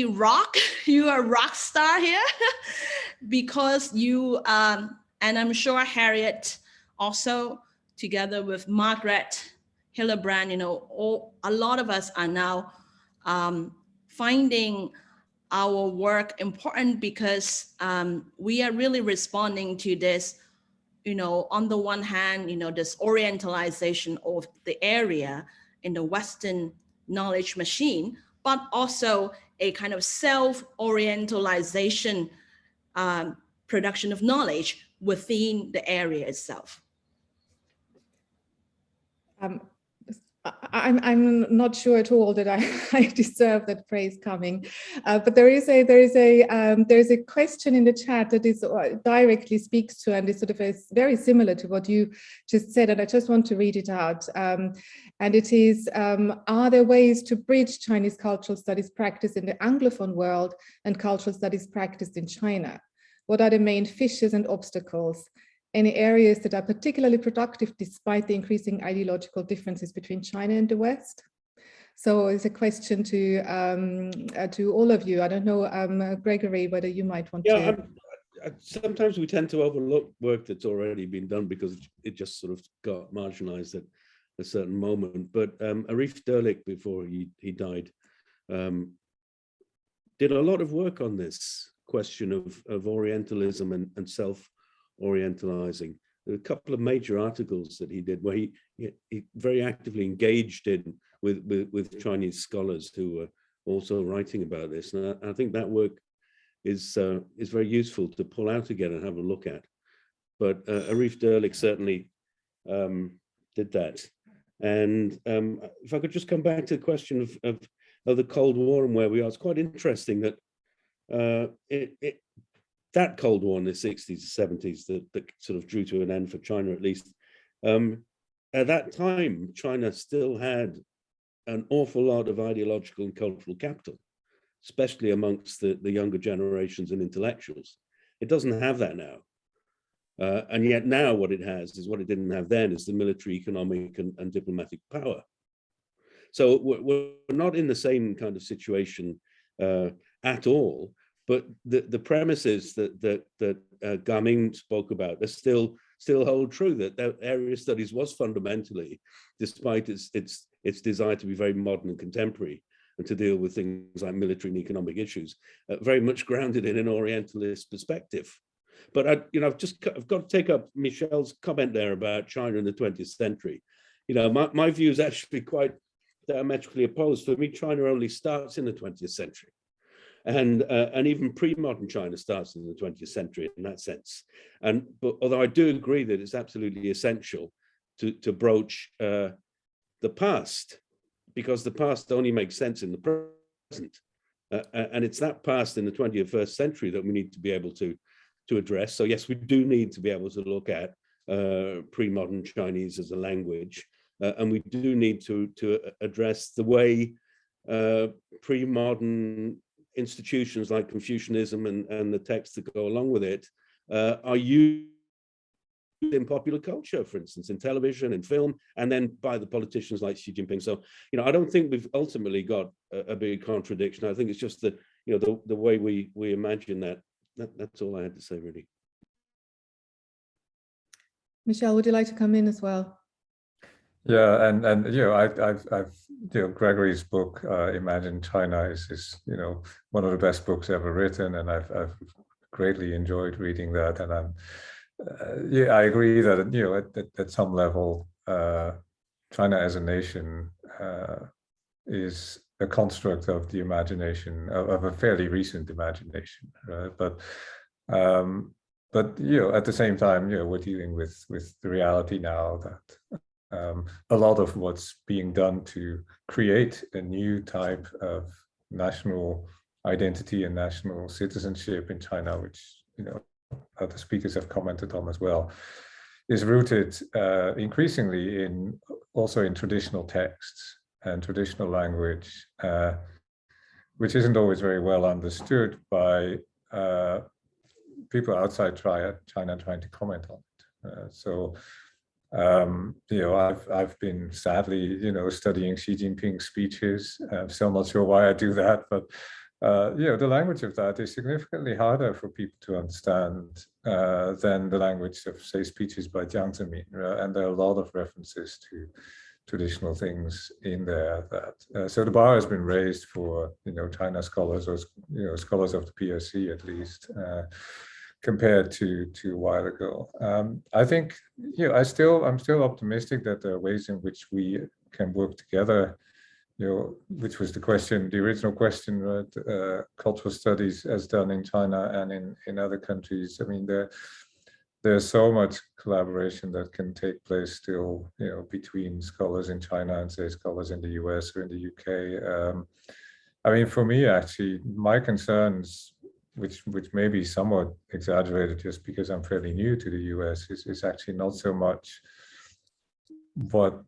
rock. You are a rock star here because you, and I'm sure Harriet also, together with Margaret Hillebrand, you know, a lot of us are now finding our work important because we are really responding to this, you know, on the one hand, you know, this orientalization of the area in the Western knowledge machine, but also a kind of self-orientalization production of knowledge within the area itself. I'm not sure at all that I deserve that praise coming, but there is a question in the chat that is directly speaks to and is sort of very similar to what you just said, and I just want to read it out. And it is: are there ways to bridge Chinese cultural studies practice in the Anglophone world and cultural studies practiced in China? What are the main fissures and obstacles? Any areas that are particularly productive despite the increasing ideological differences between China and the West? So it's a question to all of you. I don't know, Gregory, whether you might want to. Sometimes we tend to overlook work that's already been done because it just sort of got marginalized at a certain moment. But Arif Derlik, before he died, did a lot of work on this question of Orientalism and self-orientalizing. There are a couple of major articles that he did where he very actively engaged with Chinese scholars who were also writing about this. And I think that work is very useful to pull out again and have a look at. But Arif Derlik certainly did that. And if I could just come back to the question of the Cold War and where we are, it's quite interesting that that Cold War in the 60s, 70s that sort of drew to an end for China, at least. At that time, China still had an awful lot of ideological and cultural capital, especially amongst the younger generations and intellectuals. It doesn't have that now. And yet now what it has is what it didn't have then, is the military, economic and diplomatic power. So we're not in the same kind of situation at all. But the premises that Gaming spoke about, they still hold true, that area studies was fundamentally, despite its desire to be very modern and contemporary and to deal with things like military and economic issues, very much grounded in an Orientalist perspective. But I've got to take up Michelle's comment there about China in the 20th century. You know, my view is actually quite diametrically opposed. For me, China only starts in the 20th century. And even pre-modern China starts in the 20th century in that sense. But although I do agree that it's absolutely essential to broach the past, because the past only makes sense in the present. And it's that past in the 21st century that we need to be able to to address. So yes, we do need to be able to look at pre-modern Chinese as a language, and we do need to address the way pre-modern institutions like Confucianism and the texts that go along with it are used in popular culture, for instance, in television, in film, and then by the politicians like Xi Jinping. So, you know, I don't think we've ultimately got a big contradiction. I think it's just the, you know, the way we imagine that. That's all I had to say, really. Michelle, would you like to come in as well? Yeah, and you know, I've you know, Gregory's book Imagine China is you know, one of the best books ever written, and I've greatly enjoyed reading that. And I'm yeah, I agree that, you know, at some level, China as a nation is a construct of the imagination of a fairly recent imagination, right? But you know, at the same time, you know, we're dealing with the reality now that a lot of what's being done to create a new type of national identity and national citizenship in China, which, you know, other speakers have commented on as well, is rooted increasingly also in traditional texts and traditional language, which isn't always very well understood by people outside China trying to comment on it. You know, I've been sadly, you know, studying Xi Jinping's speeches. I'm still not sure why I do that, but you know, the language of that is significantly harder for people to understand than the language of, say, speeches by Jiang Zemin. And there are a lot of references to traditional things in there. That so the bar has been raised for, you know, China scholars, or, you know, scholars of the PRC at least, compared to a while ago. I think, you know, I'm still optimistic that there are ways in which we can work together. You know, which was the question, the original question, right? Cultural studies as done in China and in other countries. I mean, there's so much collaboration that can take place still, you know, between scholars in China and, say, scholars in the US or in the UK. I mean, for me, actually, my concerns, which may be somewhat exaggerated just because I'm fairly new to the US, is actually not so much what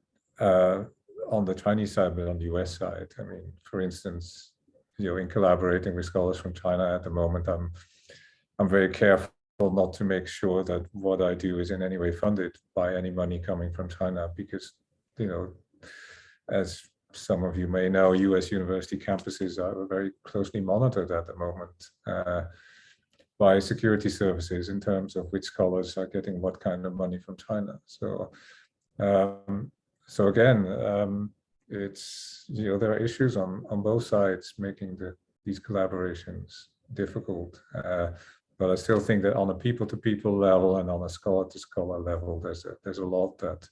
on the Chinese side, but on the US side. I mean, for instance, you know, in collaborating with scholars from China at the moment, I'm very careful not to make sure that what I do is in any way funded by any money coming from China, because, you know, as some of you may know, US university campuses are very closely monitored at the moment by security services in terms of which scholars are getting what kind of money from China. So again, it's, you know, there are issues on both sides making these collaborations difficult. But I still think that on a people-to-people level and on a scholar-to-scholar level, there's a lot that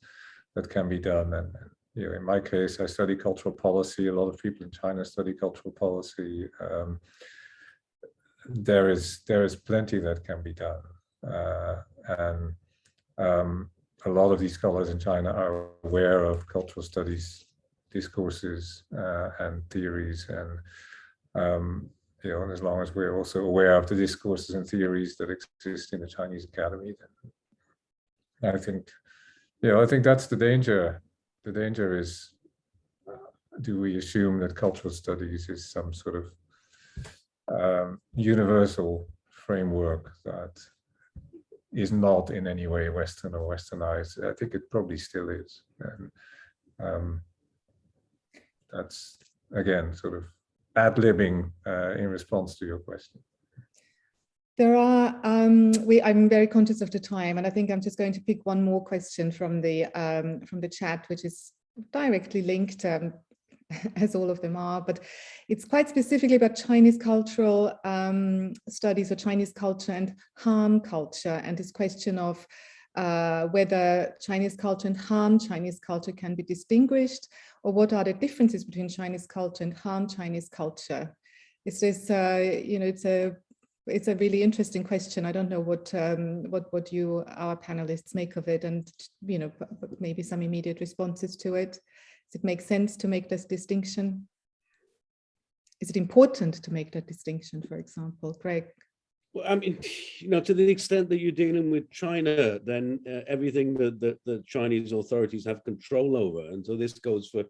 can be done. And you know, in my case, I study cultural policy. A lot of people in China study cultural policy. There is plenty that can be done, and a lot of these scholars in China are aware of cultural studies discourses and theories, and you know, as long as we're also aware of the discourses and theories that exist in the Chinese Academy, then I think, you know, I think that's the danger. The danger is, do we assume that cultural studies is some sort of universal framework that is not in any way Western or Westernized? I think it probably still is. And that's, again, sort of ad-libbing in response to your question. There are, I'm very conscious of the time, and I think I'm just going to pick one more question from the chat, which is directly linked, as all of them are, but it's quite specifically about Chinese cultural studies, or Chinese culture and Han culture, and this question of whether Chinese culture and Han Chinese culture can be distinguished, or what are the differences between Chinese culture and Han Chinese culture. Is this, you know, it's a really interesting question. I don't know what you, our panelists, make of it, and, you know, maybe some immediate responses to it. Does it make sense to make this distinction? Is it important to make that distinction, for example? Greg? Well, I mean, to the extent that you're dealing with China, then everything that the Chinese authorities have control over. And so this goes for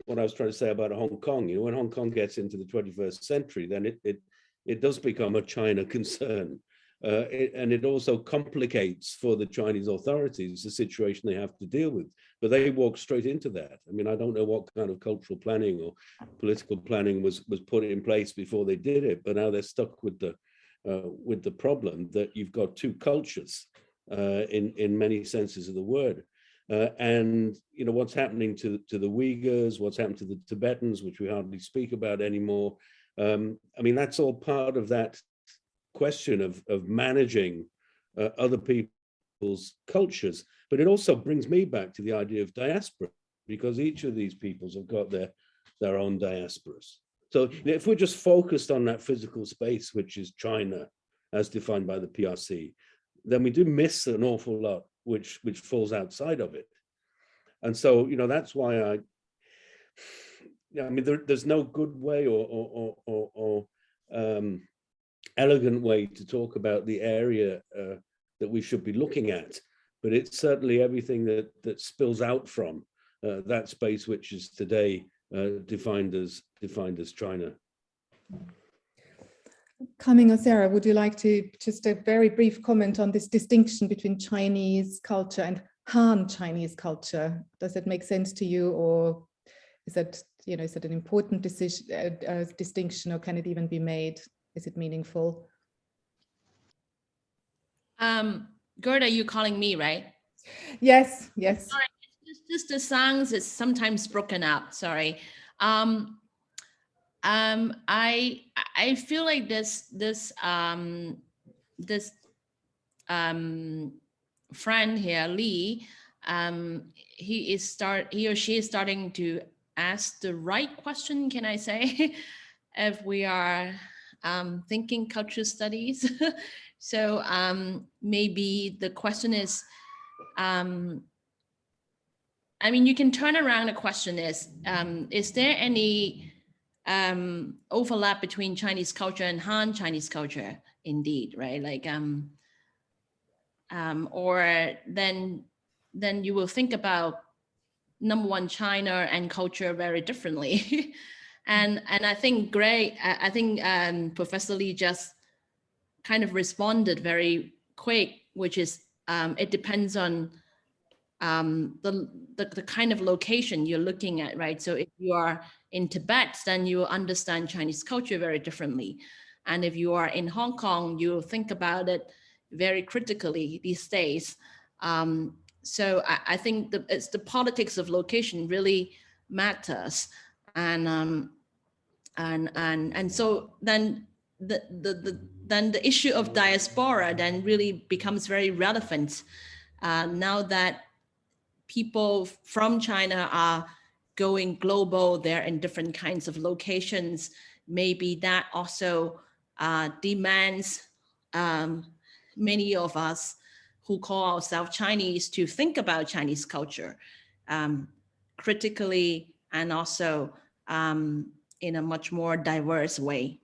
what I was trying to say about Hong Kong. When Hong Kong gets into the 21st century, then it does become a China concern. And it also complicates for the Chinese authorities the situation they have to deal with. But they walk straight into that. I mean, I don't know what kind of cultural planning or political planning was put in place before they did it, but now they're stuck with the problem that you've got two cultures in many senses of the word. And what's happening to the Uyghurs, what's happened to the Tibetans, which we hardly speak about anymore. I mean, that's all part of that question of managing other people's cultures. But it also brings me back to the idea of diaspora, because each of these peoples have got their own diasporas. So if we're just focused on that physical space, which is China, as defined by the PRC, then we do miss an awful lot, which falls outside of it. And so, that's why I mean, there's no good way or elegant way to talk about the area that we should be looking at, but it's certainly everything that spills out from that space, which is today defined as China. Coming, Sarah, would you like to just a very brief comment on this distinction between Chinese culture and Han Chinese culture? Does it make sense to you, or is that is it an important distinction, or can it even be made? Is it meaningful? Gerda, you calling me, right? Yes. Sorry, it's just the sounds is sometimes broken up. Sorry. I feel like this friend here, Lee, he or she is starting to ask the right question, can I say, if we are thinking cultural studies. So maybe the question is, I mean, you can turn around the question is there any overlap between Chinese culture and Han Chinese culture? Indeed, right? Like, or then you will think about number one, China and culture very differently. and I think Professor Lee just kind of responded very quick, which is it depends on the kind of location you're looking at, right? So if you are in Tibet, then you will understand Chinese culture very differently. And if you are in Hong Kong, you will think about it very critically these days. So I think it's the politics of location really matters. And so then the issue of diaspora then really becomes very relevant now that people from China are going global. They're in different kinds of locations. Maybe that also demands many of us who call ourselves Chinese to think about Chinese culture critically and also in a much more diverse way.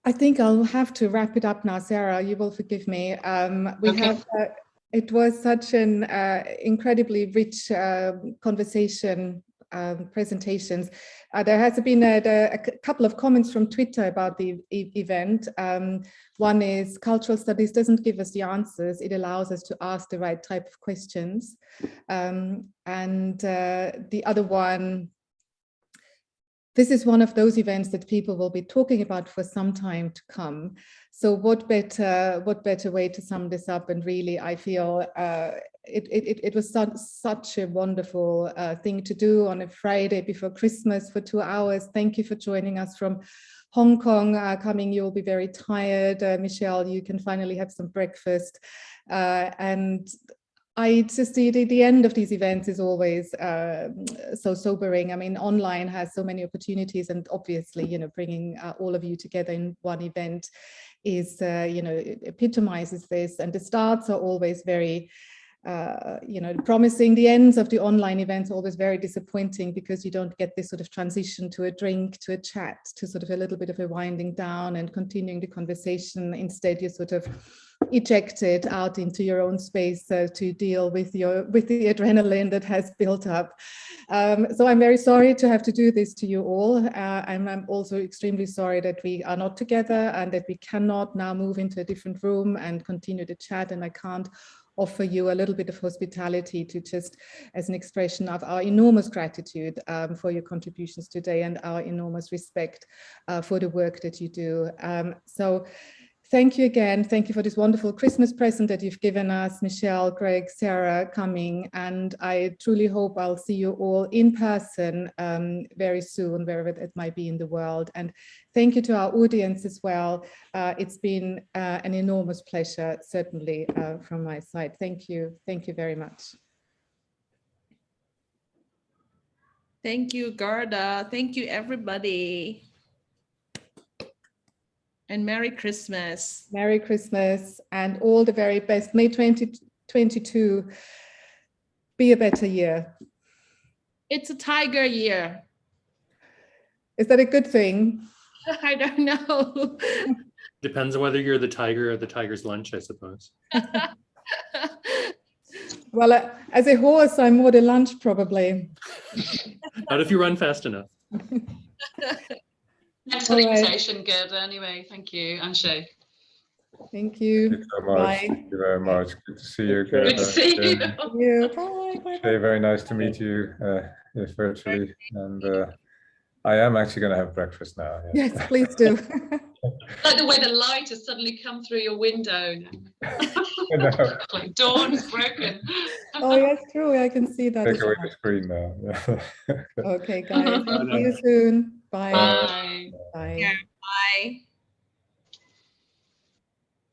I think I'll have to wrap it up now, Sarah. You will forgive me. It was such an incredibly rich conversation, presentations. There has been a couple of comments from Twitter about the event. One is cultural studies doesn't give us the answers. It allows us to ask the right type of questions. And the other one, this is one of those events that people will be talking about for some time to come. So what better way to sum this up? And really, I feel it was such a wonderful thing to do on a Friday before Christmas for 2 hours. Thank you for joining us from Hong Kong. Coming, you'll be very tired. Michelle, you can finally have some breakfast. And I just see the end of these events is always so sobering. I mean, online has so many opportunities, and obviously, bringing all of you together in one event is, epitomizes this. And the starts are always very promising the ends of the online events always very disappointing, because you don't get this sort of transition to a drink, to a chat, to sort of a little bit of a winding down and continuing the conversation. Instead, you're sort of ejected out into your own space to deal with the adrenaline that has built up. So I'm very sorry to have to do this to you all. And I'm also extremely sorry that we are not together and that we cannot now move into a different room and continue the chat, and I can't offer you a little bit of hospitality to just as an expression of our enormous gratitude for your contributions today and our enormous respect for the work that you do. So thank you again. Thank you for this wonderful Christmas present that you've given us, Michelle, Greg, Sarah, coming. And I truly hope I'll see you all in person very soon, wherever it might be in the world. And thank you to our audience as well. It's been an enormous pleasure, certainly from my side. Thank you. Thank you very much. Thank you, Gerda. Thank you, everybody. And Merry Christmas. Merry Christmas and all the very best. May 2022 be a better year. It's a tiger year. Is that a good thing? I don't know. Depends on whether you're the tiger or the tiger's lunch, I suppose. Well, as a horse, I'm more the lunch probably. Not if you run fast enough. Thanks for the All right. invitation, Gerda. Anyway, thank you, and Shay. Thank you. Thank you so much. Bye. Thank you very much. Good to see you. Good to see you. Thank you. Bye. Bye. Shay, very nice to meet you virtually. And I am actually going to have breakfast now. Yeah. Yes, please do. Like the way the light has suddenly come through your window. Like dawn's broken. Oh, yes, true. I can see that. Take as away well. the screen now. Yeah. Okay, guys. See you soon. Bye. Bye. Bye. Yeah, bye.